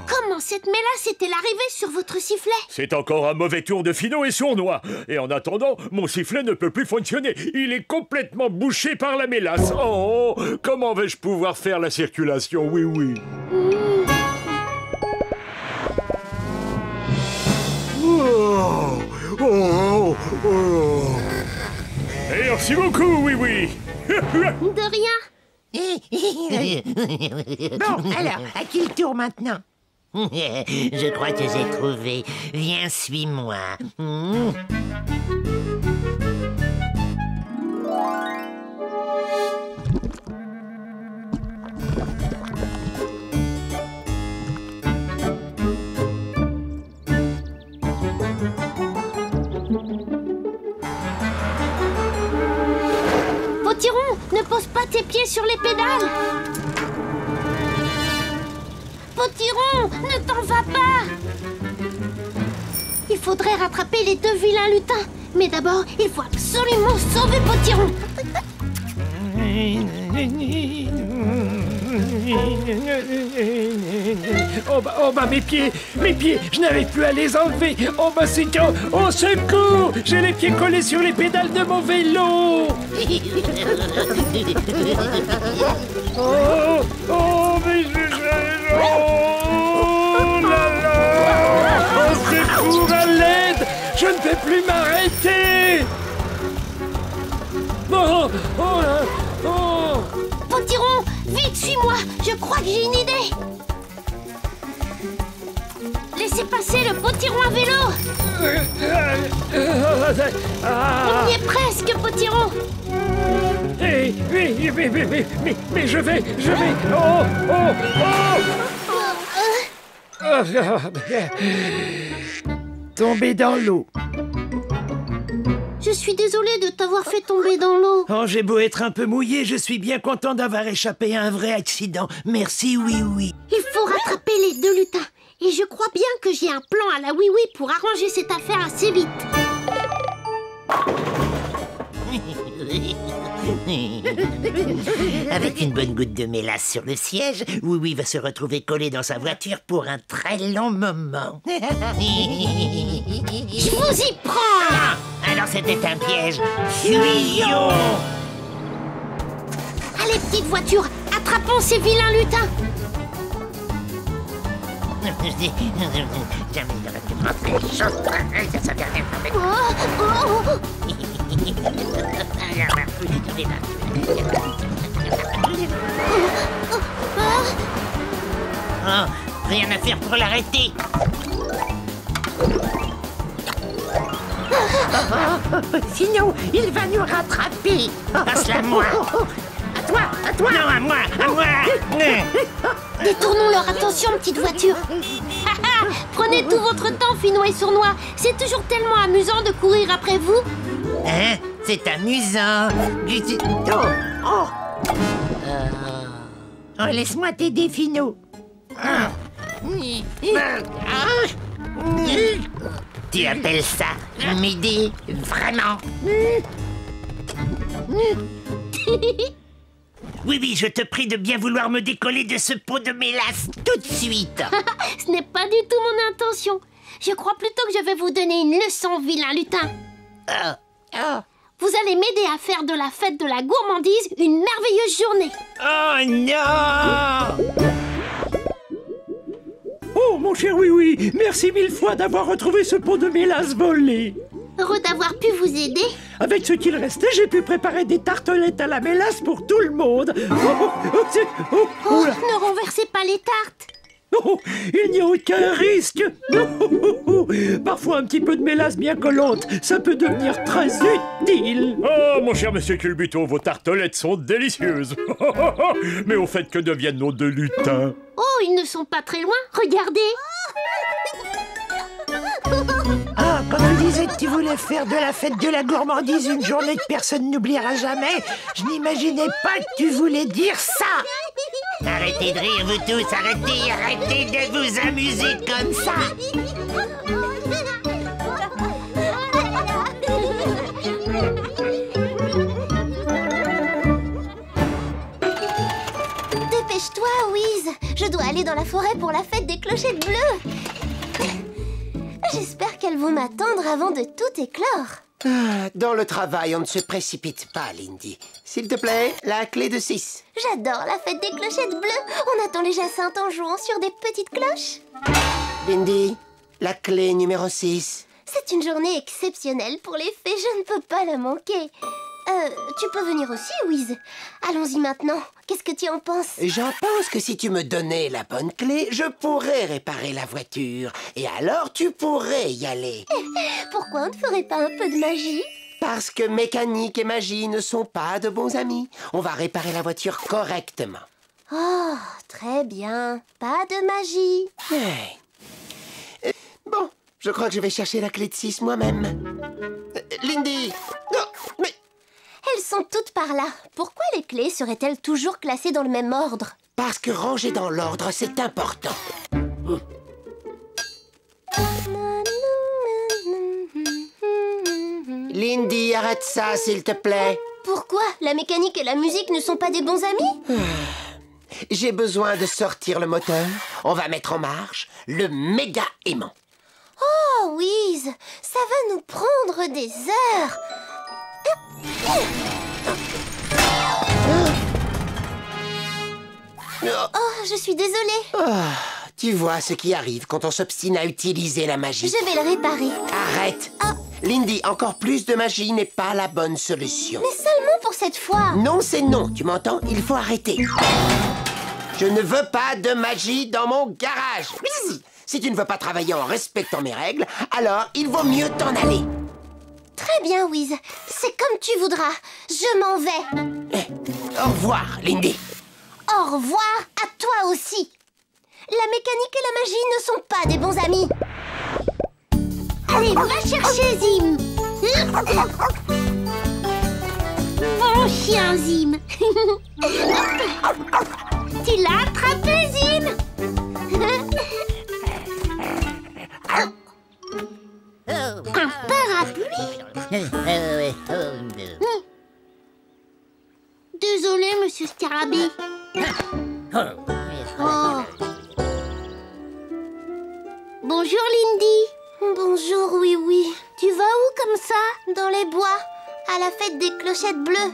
[SPEAKER 2] Comment cette mélasse est-elle arrivée sur votre sifflet?
[SPEAKER 3] C'est encore un mauvais tour de Finot et Sournois. Et en attendant, mon sifflet ne peut plus fonctionner. Il est complètement bouché par la mélasse. Oh, comment vais-je pouvoir faire la circulation? Oui. Et Merci beaucoup, oui, oui.
[SPEAKER 2] De rien.
[SPEAKER 5] Bon, alors, à qui le tour maintenant? Je crois que j'ai trouvé. Viens, suis-moi.
[SPEAKER 2] Potiron, ne pose pas tes pieds sur les pédales. Potiron, ne t'en va pas. Il faudrait rattraper les deux vilains lutins. Mais d'abord, il faut absolument sauver Potiron.
[SPEAKER 4] Oh bah mes pieds, je n'arrive plus à les enlever. Oh bah c'est quand. Au secours, j'ai les pieds collés sur les pédales de mon vélo. Oh mais oh là là. Au secours, à l'aide, je ne peux plus m'arrêter. Oh.
[SPEAKER 2] Potiron, vite, suis-moi. Je crois que j'ai une idée. Laissez passer le Potiron à vélo. On y est presque, Potiron.
[SPEAKER 4] Mais je vais. Tomber dans l'eau.
[SPEAKER 2] Je suis désolée de t'avoir fait tomber dans l'eau.
[SPEAKER 4] Oh, j'ai beau être un peu mouillé, je suis bien content d'avoir échappé à un vrai accident. Merci, oui.
[SPEAKER 2] Il faut rattraper les deux lutins. Et je crois bien que j'ai un plan à la oui-oui pour arranger cette affaire assez vite.
[SPEAKER 5] Avec une bonne goutte de mélasse sur le siège, Oui va se retrouver collé dans sa voiture pour un très long moment.
[SPEAKER 2] Je vous y prends.
[SPEAKER 5] Ah, alors c'était un piège. Fuyons.
[SPEAKER 2] Allez, petite voiture, attrapons ces vilains lutins.
[SPEAKER 5] Jamais il aurait pu montrer les choses pareilles à sa dernière avec Oh, rien à faire pour l'arrêter. Sinon, il va nous rattraper. Passe-la à moi. À toi. Non, à moi.
[SPEAKER 2] Détournons leur attention, petite voiture. Prenez tout votre temps, Finot et Sournois. C'est toujours tellement amusant de courir après vous.
[SPEAKER 5] Hein? C'est amusant. Oh, laisse-moi t'aider, Finot. Tu appelles ça m'aider? Vraiment? Oui, je te prie de bien vouloir me décoller de ce pot de mélasse tout de suite.
[SPEAKER 2] Ce n'est pas du tout mon intention. Je crois plutôt que je vais vous donner une leçon, vilain lutin. Vous allez m'aider à faire de la fête de la gourmandise une merveilleuse journée.
[SPEAKER 5] Oh non!
[SPEAKER 4] Oh, mon cher oui, merci mille fois d'avoir retrouvé ce pot de mélasse volé.
[SPEAKER 2] Heureux d'avoir pu vous aider.
[SPEAKER 4] Avec ce qu'il restait, j'ai pu préparer des tartelettes à la mélasse pour tout le monde.
[SPEAKER 2] Ne renversez pas les tartes.
[SPEAKER 4] Oh, il n'y a aucun risque. Parfois, un petit peu de mélasse bien collante, ça peut devenir très utile.
[SPEAKER 3] Oh, mon cher monsieur Culbuto, vos tartelettes sont délicieuses. Mais au fait, que deviennent nos deux lutins?
[SPEAKER 2] Oh, ils ne sont pas très loin. Regardez.
[SPEAKER 5] Ah, quand tu disais que tu voulais faire de la fête de la gourmandise une journée que personne n'oubliera jamais, je n'imaginais pas que tu voulais dire ça. Arrêtez de rire, vous tous, arrêtez de vous amuser comme ça.
[SPEAKER 1] Dépêche-toi, Wiz. Je dois aller dans la forêt pour la fête des clochettes bleues. J'espère qu'elles vont m'attendre avant de tout éclore.
[SPEAKER 7] Dans le travail, on ne se précipite pas, Lindy. S'il te plaît, la clé de 6.
[SPEAKER 1] J'adore la fête des clochettes bleues. On attend les jacinthes en jouant sur des petites cloches.
[SPEAKER 7] Lindy, la clé numéro 6.
[SPEAKER 1] C'est une journée exceptionnelle pour les fées, je ne peux pas la manquer. Tu peux venir aussi, Wiz. Allons-y maintenant. Qu'est-ce que tu en penses?
[SPEAKER 7] J'en pense que si tu me donnais la bonne clé, je pourrais réparer la voiture. Et alors, tu pourrais y aller.
[SPEAKER 1] Pourquoi on ne ferait pas un peu de magie?
[SPEAKER 7] Parce que mécanique et magie ne sont pas de bons amis. On va réparer la voiture correctement.
[SPEAKER 1] Oh, très bien. Pas de magie.
[SPEAKER 7] Bon, je crois que je vais chercher la clé de 6 moi-même. Lindy! Non, mais...
[SPEAKER 1] Elles sont toutes par là. Pourquoi les clés seraient-elles toujours classées dans le même ordre?
[SPEAKER 7] Parce que ranger dans l'ordre, c'est important. Lindy, arrête ça, s'il te plaît.
[SPEAKER 1] Pourquoi? La mécanique et la musique ne sont pas des bons amis?
[SPEAKER 7] J'ai besoin de sortir le moteur. On va mettre en marche le méga aimant.
[SPEAKER 1] Oh, Wiz, ça va nous prendre des heures. Oh, je suis désolée.
[SPEAKER 7] Tu vois ce qui arrive quand on s'obstine à utiliser la magie.
[SPEAKER 1] Je vais le réparer.
[SPEAKER 7] Arrête. Lindy, encore plus de magie n'est pas la bonne solution.
[SPEAKER 1] Mais seulement pour cette fois.
[SPEAKER 7] Non, c'est non, tu m'entends? Il faut arrêter. Je ne veux pas de magie dans mon garage. Si tu ne veux pas travailler en respectant mes règles, alors il vaut mieux t'en aller.
[SPEAKER 1] Très bien, Wiz. C'est comme tu voudras. Je m'en vais.
[SPEAKER 7] Au revoir, Lindy.
[SPEAKER 1] Au revoir à toi aussi. La mécanique et la magie ne sont pas des bons amis.
[SPEAKER 2] Allez, va chercher Zim. Bon chien, Zim. Tu l'as attrapé, Zim. Un parapluie. Désolé, monsieur Scarabée. Oh. Bonjour, Lindy.
[SPEAKER 1] Bonjour, oui.
[SPEAKER 2] Tu vas où comme ça?
[SPEAKER 1] Dans les bois, à la fête des clochettes bleues.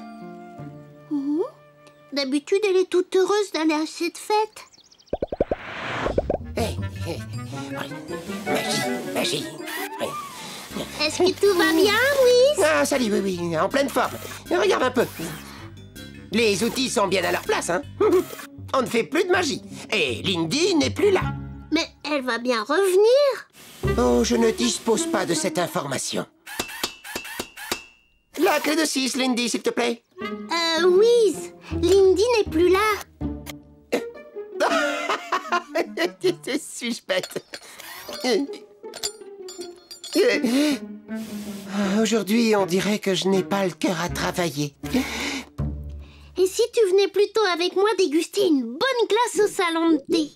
[SPEAKER 2] D'habitude, elle est toute heureuse d'aller à cette fête.
[SPEAKER 7] Magie.
[SPEAKER 2] Est-ce que tout va bien, Wiz?
[SPEAKER 7] Ah, salut, oui, en pleine forme. Regarde un peu. Les outils sont bien à leur place, hein. On ne fait plus de magie. Et Lindy n'est plus là.
[SPEAKER 2] Mais elle va bien revenir.
[SPEAKER 7] Oh, je ne dispose pas de cette information. La clé de 6, Lindy, s'il te plaît.
[SPEAKER 2] Wiz, Lindy n'est plus là.
[SPEAKER 7] Suis-je bête? Aujourd'hui, on dirait que je n'ai pas le cœur à travailler.
[SPEAKER 2] Et si tu venais plutôt avec moi déguster une bonne glace au salon de thé?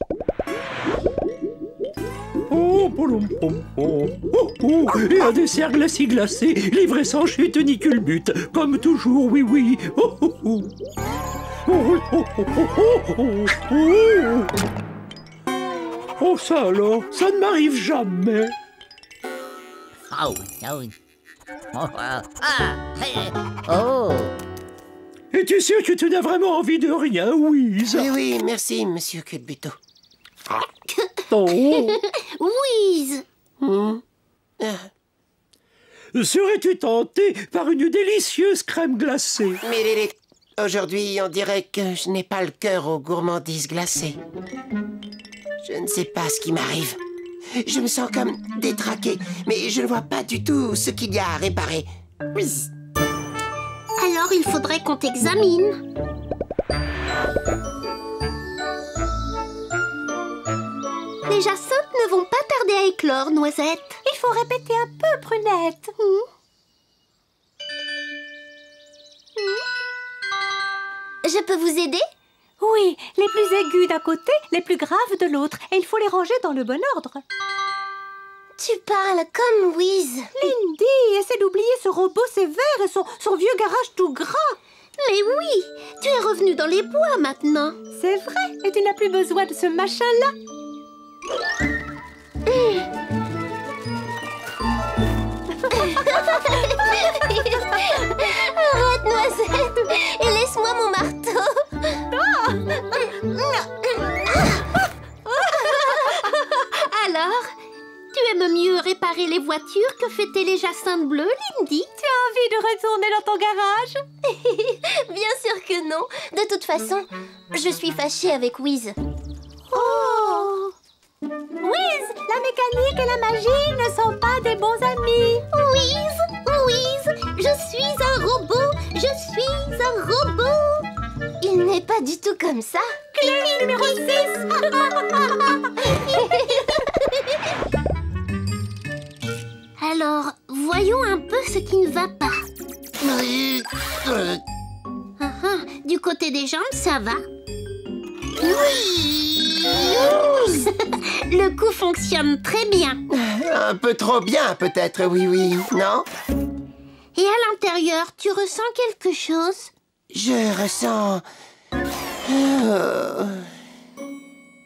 [SPEAKER 4] Et un dessert glacé, livré sans chute ni culbute, comme toujours, oui. Oh, ça alors, ça ne m'arrive jamais. Es-tu sûr que tu n'as vraiment envie de rien, Wiz?
[SPEAKER 7] Oui, merci, monsieur Culbuto.
[SPEAKER 2] Wiz!
[SPEAKER 4] Serais-tu tenté par une délicieuse crème glacée?
[SPEAKER 7] Mais aujourd'hui, on dirait que je n'ai pas le cœur aux gourmandises glacées. Je ne sais pas ce qui m'arrive. Je me sens comme détraqué, mais je ne vois pas du tout ce qu'il y a à réparer.
[SPEAKER 2] Alors il faudrait qu'on t'examine. Les jacinthes ne vont pas tarder à éclore, Noisette.
[SPEAKER 6] Il faut répéter un peu, Prunette.
[SPEAKER 1] Je peux vous aider?
[SPEAKER 6] Oui, les plus aigus d'un côté, les plus graves de l'autre. Et il faut les ranger dans le bon ordre.
[SPEAKER 1] Tu parles comme Wiz.
[SPEAKER 6] Lindy, essaie d'oublier ce robot sévère et son vieux garage tout gras.
[SPEAKER 2] Mais oui, tu es revenue dans les bois maintenant.
[SPEAKER 6] C'est vrai, et tu n'as plus besoin de ce machin-là.
[SPEAKER 1] Arrête, Noisette, et laisse-moi mon marteau.
[SPEAKER 2] Alors, tu aimes mieux réparer les voitures que fêter les jacinthes bleus, Lindy?
[SPEAKER 6] Tu as envie de retourner dans ton garage?
[SPEAKER 2] De toute façon, je suis fâchée avec Wiz.
[SPEAKER 1] Oh! Wiz, la mécanique et la magie ne sont pas des bons amis.
[SPEAKER 2] Wiz, je suis un robot, je suis un robot. Il n'est pas du tout comme ça.
[SPEAKER 1] Clé numéro 6.
[SPEAKER 2] Alors, voyons un peu ce qui ne va pas. Du côté des jambes, ça va. Le coup fonctionne très bien.
[SPEAKER 7] Un peu trop bien, peut-être, oui, non?
[SPEAKER 2] Et à l'intérieur, tu ressens quelque chose?
[SPEAKER 7] Je ressens...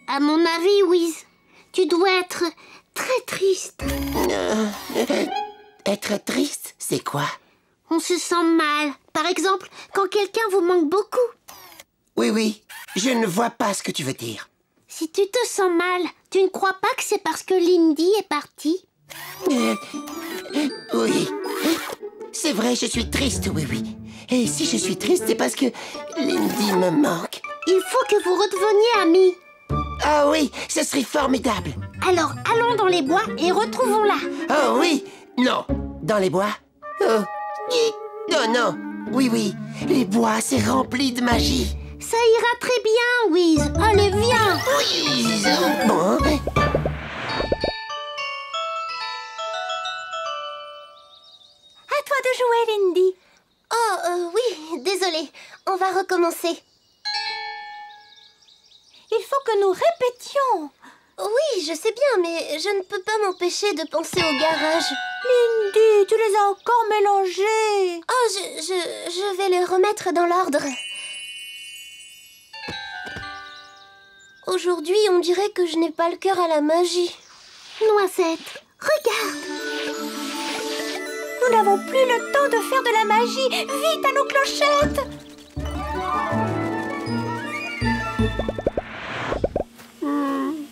[SPEAKER 2] À mon avis, Wiz, tu dois être très triste.
[SPEAKER 7] Être triste, c'est quoi?
[SPEAKER 2] On se sent mal. Par exemple, quand quelqu'un vous manque beaucoup.
[SPEAKER 7] Oui, je ne vois pas ce que tu veux dire.
[SPEAKER 2] Si tu te sens mal, tu ne crois pas que c'est parce que Lindy est partie?
[SPEAKER 7] Oui. C'est vrai, je suis triste, oui. Et si je suis triste, c'est parce que Lindy me manque.
[SPEAKER 2] Il faut que vous redeveniez amis.
[SPEAKER 7] Ah oui, ce serait formidable.
[SPEAKER 2] Alors, allons dans les bois et retrouvons-la.
[SPEAKER 7] Oh oui. Non. Dans les bois? Oh. Non. Oui. Les bois, c'est rempli de magie.
[SPEAKER 2] Ça ira très bien, Wiz. Allez, viens.
[SPEAKER 7] Wiz. Bon.
[SPEAKER 1] À toi de jouer, Lindy.
[SPEAKER 2] Oh, oui, désolée. On va recommencer.
[SPEAKER 1] Il faut que nous répétions.
[SPEAKER 2] Oui, je sais bien, mais je ne peux pas m'empêcher de penser au garage.
[SPEAKER 1] Lindy, tu les as encore mélangés.
[SPEAKER 2] Oh, je vais les remettre dans l'ordre. Aujourd'hui, on dirait que je n'ai pas le cœur à la magie. Noisette, regarde.
[SPEAKER 1] Nous n'avons plus le temps de faire de la magie. Vite à nos clochettes.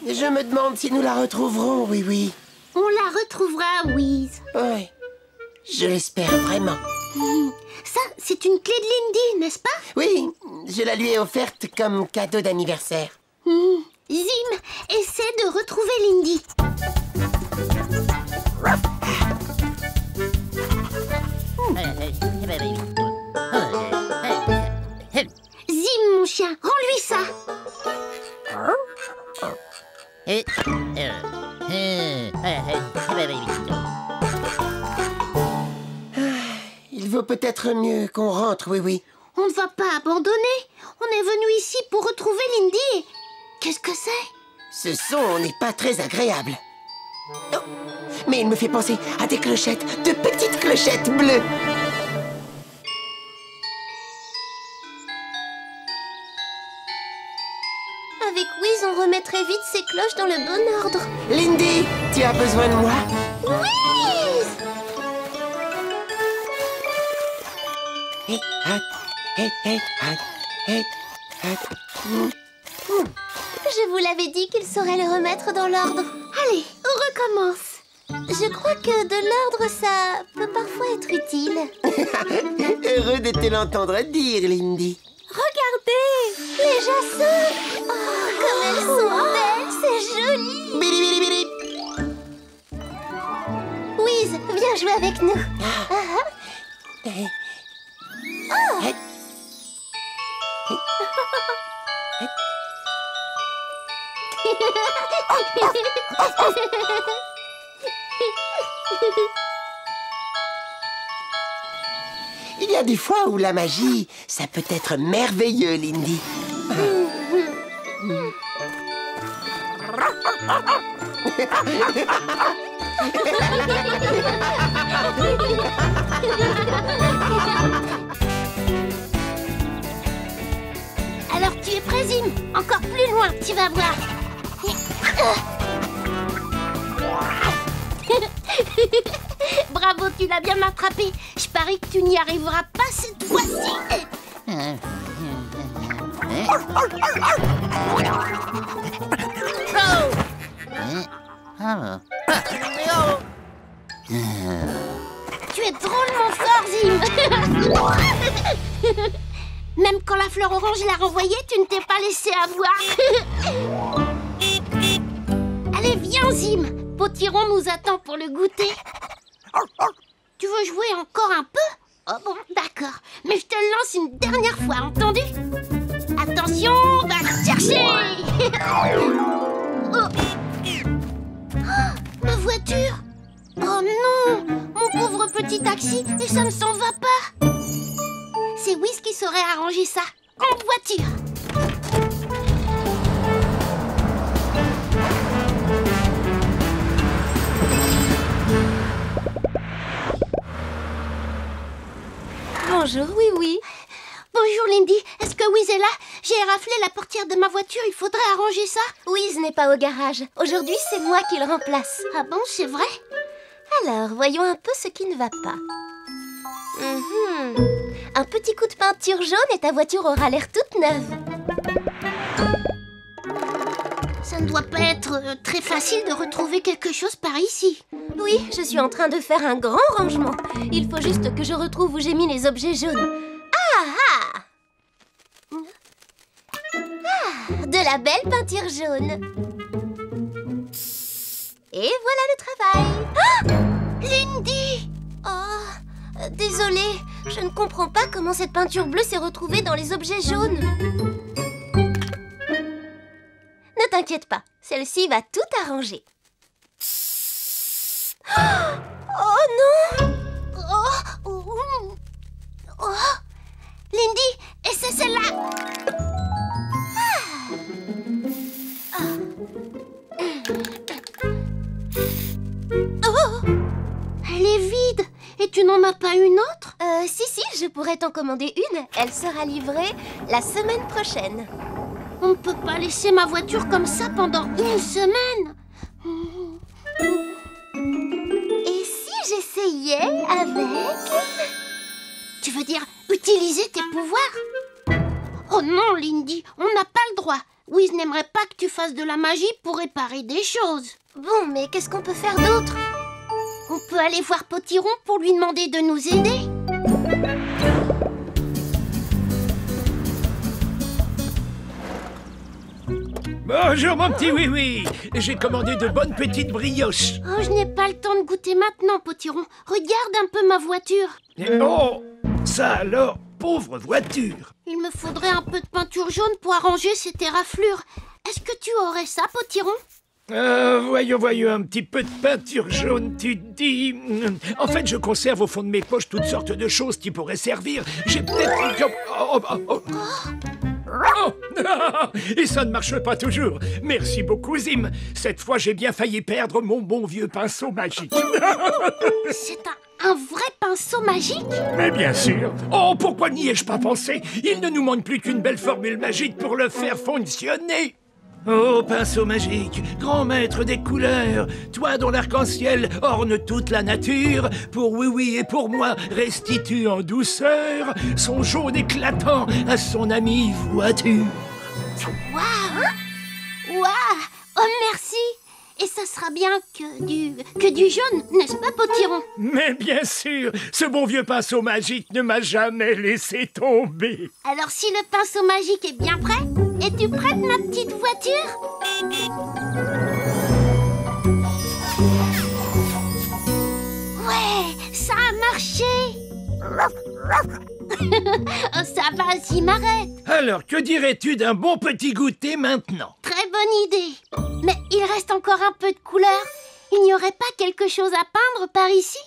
[SPEAKER 7] Je me demande si nous la retrouverons, oui.
[SPEAKER 2] On la retrouvera, Wiz.
[SPEAKER 7] Oui, je l'espère vraiment.
[SPEAKER 2] Ça, c'est une clé de Lindy, n'est-ce pas?
[SPEAKER 7] Oui, je la lui ai offerte comme cadeau d'anniversaire.
[SPEAKER 2] Zim, essaie de retrouver Lindy. Zim, mon chien, rends-lui ça.
[SPEAKER 7] Il vaut peut-être mieux qu'on rentre, oui.
[SPEAKER 2] On ne va pas abandonner. On est venu ici pour retrouver Lindy. Qu'est-ce que c'est?
[SPEAKER 7] Ce son n'est pas très agréable. Oh, mais il me fait penser à des clochettes, de petites clochettes bleues.
[SPEAKER 2] Avec Wiz, on remettrait vite ces cloches dans le bon ordre.
[SPEAKER 7] Lindy, tu as besoin de moi?
[SPEAKER 2] Wiz! Je vous l'avais dit qu'il saurait le remettre dans l'ordre. Allez, on recommence. Je crois que de l'ordre, ça peut parfois être utile.
[SPEAKER 7] Heureux de te l'entendre dire, Lindy.
[SPEAKER 1] Regardez,
[SPEAKER 2] Les jasons! Oh, comme elles sont belles, c'est joli!
[SPEAKER 7] Bili, bili, bili.
[SPEAKER 2] Wiz, viens jouer avec nous.
[SPEAKER 7] Il y a des fois où la magie, ça peut être merveilleux, Lindy.
[SPEAKER 2] Alors tu es prêt, Zim? Encore plus loin, tu vas voir. Bravo, tu l'as bien attrapé. Je parie que tu n'y arriveras pas cette fois-ci. Tu es drôlement fort, Zim. Même quand la fleur orange l'a renvoyée, tu ne t'es pas laissé avoir. Allez, viens, Zim. Potiron nous attend pour le goûter. Tu veux jouer encore un peu? Oh bon, d'accord. Mais je te le lance une dernière fois, entendu? Attention, on va le chercher. Oh. Oh, ma voiture. Oh non, mon pauvre petit taxi, et ça ne s'en va pas. C'est Wiz qui saurait arranger ça. En voiture.
[SPEAKER 1] Bonjour, oui.
[SPEAKER 2] Bonjour Lindy, est-ce que Wiz est là? J'ai raflé la portière de ma voiture, il faudrait arranger ça.
[SPEAKER 1] Wiz n'est pas au garage. Aujourd'hui, c'est moi qui le remplace.
[SPEAKER 2] Ah bon, c'est vrai?
[SPEAKER 1] Alors, voyons un peu ce qui ne va pas. Un petit coup de peinture jaune et ta voiture aura l'air toute neuve.
[SPEAKER 2] Ça ne doit pas être très facile de retrouver quelque chose par ici.
[SPEAKER 1] Oui, je suis en train de faire un grand rangement. Il faut juste que je retrouve où j'ai mis les objets jaunes. De la belle peinture jaune. Et voilà le travail.
[SPEAKER 2] Lindy!
[SPEAKER 1] Oh, désolée, je ne comprends pas comment cette peinture bleue s'est retrouvée dans les objets jaunes. Ne t'inquiète pas, celle-ci va tout arranger. Oh non!
[SPEAKER 2] Oh. Lindy, et c'est celle-là! Oh! Elle est vide! Et tu n'en as pas une autre?
[SPEAKER 1] Si, je pourrais t'en commander une. Elle sera livrée la semaine prochaine.
[SPEAKER 2] On ne peut pas laisser ma voiture comme ça pendant une semaine.
[SPEAKER 1] Et si j'essayais avec...
[SPEAKER 2] Tu veux dire utiliser tes pouvoirs? Oh non, Lindy, on n'a pas le droit. Wiz n'aimerait pas que tu fasses de la magie pour réparer des choses.
[SPEAKER 1] Bon, mais qu'est-ce qu'on peut faire d'autre?
[SPEAKER 2] On peut aller voir Potiron pour lui demander de nous aider.
[SPEAKER 4] Bonjour mon petit oui-oui. J'ai commandé de bonnes petites brioches.
[SPEAKER 2] Oh, je n'ai pas le temps de goûter maintenant, Potiron. Regarde un peu ma voiture.
[SPEAKER 4] Oh, ça alors, pauvre voiture.
[SPEAKER 2] Il me faudrait un peu de peinture jaune pour arranger ces éraflures. Est-ce que tu aurais ça, Potiron?
[SPEAKER 4] Voyons, un petit peu de peinture jaune, tu dis. En fait, je conserve au fond de mes poches toutes sortes de choses qui pourraient servir. J'ai peut-être... Et ça ne marche pas toujours. Merci beaucoup, Zim. Cette fois, j'ai bien failli perdre mon bon vieux pinceau magique.
[SPEAKER 2] C'est un vrai pinceau magique?
[SPEAKER 4] Mais bien sûr. Oh, pourquoi n'y ai-je pas pensé? Il ne nous manque plus qu'une belle formule magique pour le faire fonctionner. Oh, pinceau magique, grand maître des couleurs, toi dont l'arc-en-ciel orne toute la nature, pour oui et pour moi restitue en douceur son jaune éclatant à son amie voiture.
[SPEAKER 2] Waouh! Oh, merci! Et ça sera bien que du jaune, n'est-ce pas, Potiron?
[SPEAKER 4] Mais bien sûr, ce bon vieux pinceau magique ne m'a jamais laissé tomber.
[SPEAKER 2] Alors si le pinceau magique est bien prêt, es-tu prête, ma petite voiture? Ouais, ça a marché! Oh, ça va, Zim, arrête!
[SPEAKER 4] Alors, que dirais-tu d'un bon petit goûter maintenant?
[SPEAKER 2] Très bonne idée! Mais il reste encore un peu de couleur. Il n'y aurait pas quelque chose à peindre par ici?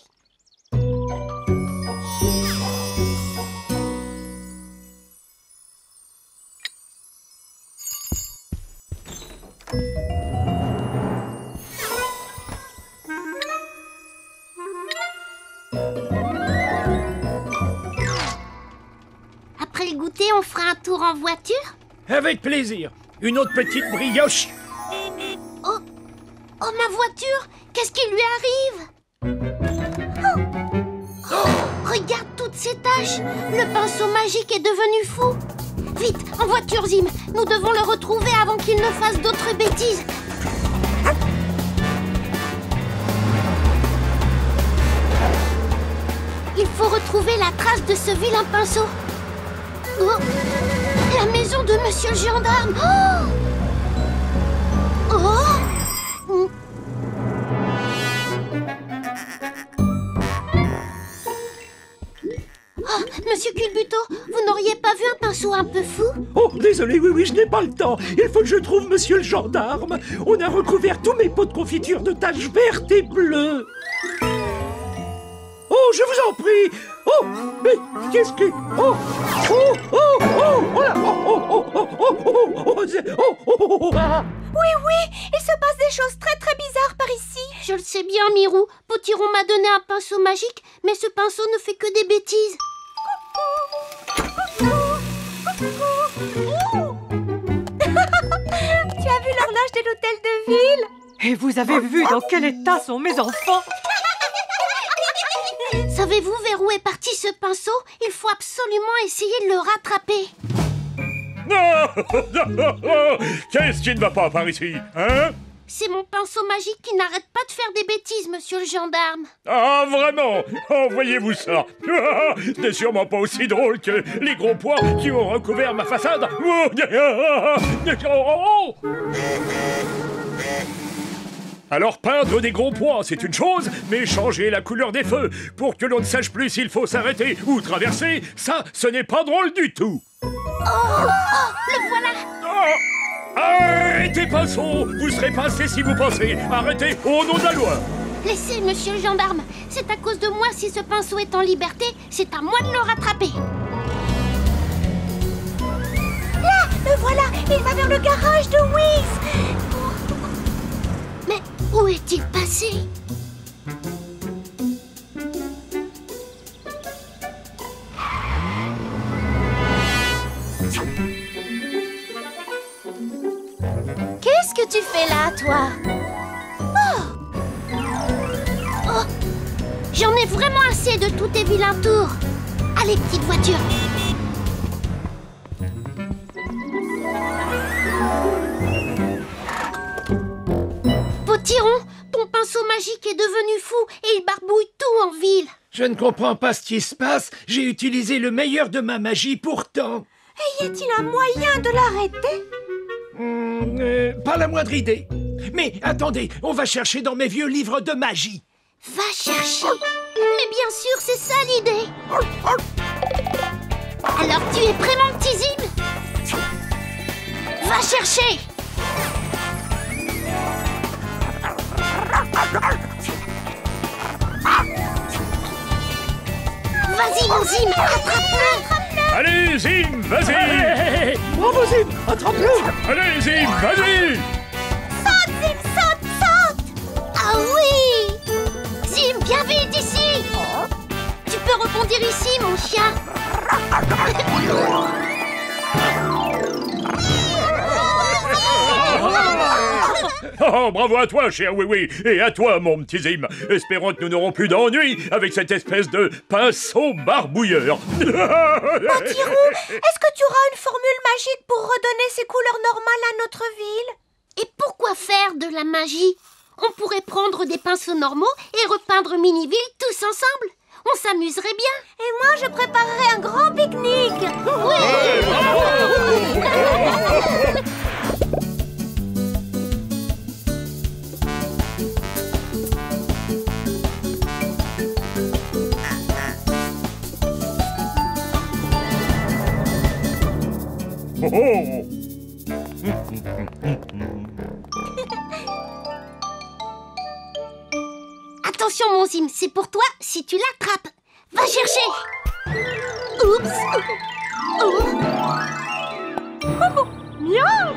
[SPEAKER 2] Après le goûter, on fera un tour en voiture?
[SPEAKER 4] Avec plaisir. Une autre petite brioche.
[SPEAKER 2] Oh, ma voiture! Qu'est-ce qui lui arrive? Oh, regarde toutes ces taches! Le pinceau magique est devenu fou! Vite, en voiture, Zim! Nous devons le retrouver avant qu'il ne fasse d'autres bêtises! Il faut retrouver la trace de ce vilain pinceau! Oh, la maison de Monsieur le gendarme. Oh, oh. Oh, Monsieur Culbuto, vous n'auriez pas vu un pinceau un peu fou?
[SPEAKER 4] Oh, désolé, oui, je n'ai pas le temps. Il faut que je trouve monsieur le gendarme. On a recouvert tous mes pots de confiture de taches vertes et bleues. Oh, je vous en prie. Oh, mais qu'est-ce que... Oh, là, ah.
[SPEAKER 1] Oui, il se passe des choses très bizarres par ici.
[SPEAKER 2] Je le sais bien, Mirou. Potiron m'a donné un pinceau magique, mais ce pinceau ne fait que des bêtises.
[SPEAKER 1] Tu as vu l'horloge de l'hôtel de ville?
[SPEAKER 6] Et vous avez vu dans quel état sont mes enfants?
[SPEAKER 2] Savez-vous vers où est parti ce pinceau? Il faut absolument essayer de le rattraper.
[SPEAKER 3] Non. Qu'est-ce qui ne va pas par ici, hein?
[SPEAKER 2] C'est mon pinceau magique qui n'arrête pas de faire des bêtises, monsieur le gendarme.
[SPEAKER 3] Ah, vraiment? Envoyez-vous ça. C'est sûrement pas aussi drôle que les gros pois qui ont recouvert ma façade. Alors peindre des gros pois, c'est une chose, mais changer la couleur des feux pour que l'on ne sache plus s'il faut s'arrêter ou traverser, ça, ce n'est pas drôle du tout.
[SPEAKER 2] Oh, le voilà.
[SPEAKER 3] Arrêtez, pinceau! Vous serez pincé si vous pensez. Arrêtez, au nom de la loi.
[SPEAKER 2] Laissez, monsieur le gendarme. C'est à cause de moi si ce pinceau est en liberté. C'est à moi de le rattraper.
[SPEAKER 1] Là, le voilà. Il va vers le garage de Whis.
[SPEAKER 2] Mais où est-il passé?
[SPEAKER 1] Qu'est-ce que tu fais là, toi?
[SPEAKER 2] Oh, j'en ai vraiment assez de tous tes vilains tours. Allez, petite voiture. Potiron, ton pinceau magique est devenu fou et il barbouille tout en ville.
[SPEAKER 4] Je ne comprends pas ce qui se passe. J'ai utilisé le meilleur de ma magie pourtant.
[SPEAKER 1] Et y a-t-il un moyen de l'arrêter?
[SPEAKER 4] Pas la moindre idée. Mais attendez, on va chercher dans mes vieux livres de magie.
[SPEAKER 2] Va chercher. Mais bien sûr, c'est ça l'idée. Alors tu es prêt, mon petit Zim? Va chercher. Vas-y, mon Zim, attrape-le.
[SPEAKER 3] Allez, Zim, vas-y.
[SPEAKER 4] Bravo, Zim, attrape-le.
[SPEAKER 3] Allez, Zim, vas-y.
[SPEAKER 1] Saute, Zim, saute, saute.
[SPEAKER 2] Ah oui. Zim, viens vite ici. Tu peux rebondir ici, mon chien.
[SPEAKER 3] Oh, bravo à toi, cher Oui-Oui, et à toi, mon petit Zim. Espérons que nous n'aurons plus d'ennuis avec cette espèce de pinceau barbouilleur.
[SPEAKER 1] Potiron, est-ce que tu auras une formule magique pour redonner ses couleurs normales à notre ville?
[SPEAKER 2] Et pourquoi faire de la magie? On pourrait prendre des pinceaux normaux et repeindre Miniville tous ensemble. On s'amuserait bien.
[SPEAKER 1] Et moi, je préparerai un grand pique-nique.
[SPEAKER 3] Oh, oh.
[SPEAKER 2] Attention, mon Zim, c'est pour toi si tu l'attrapes. Va chercher. Oups. Oh.
[SPEAKER 1] Miaou.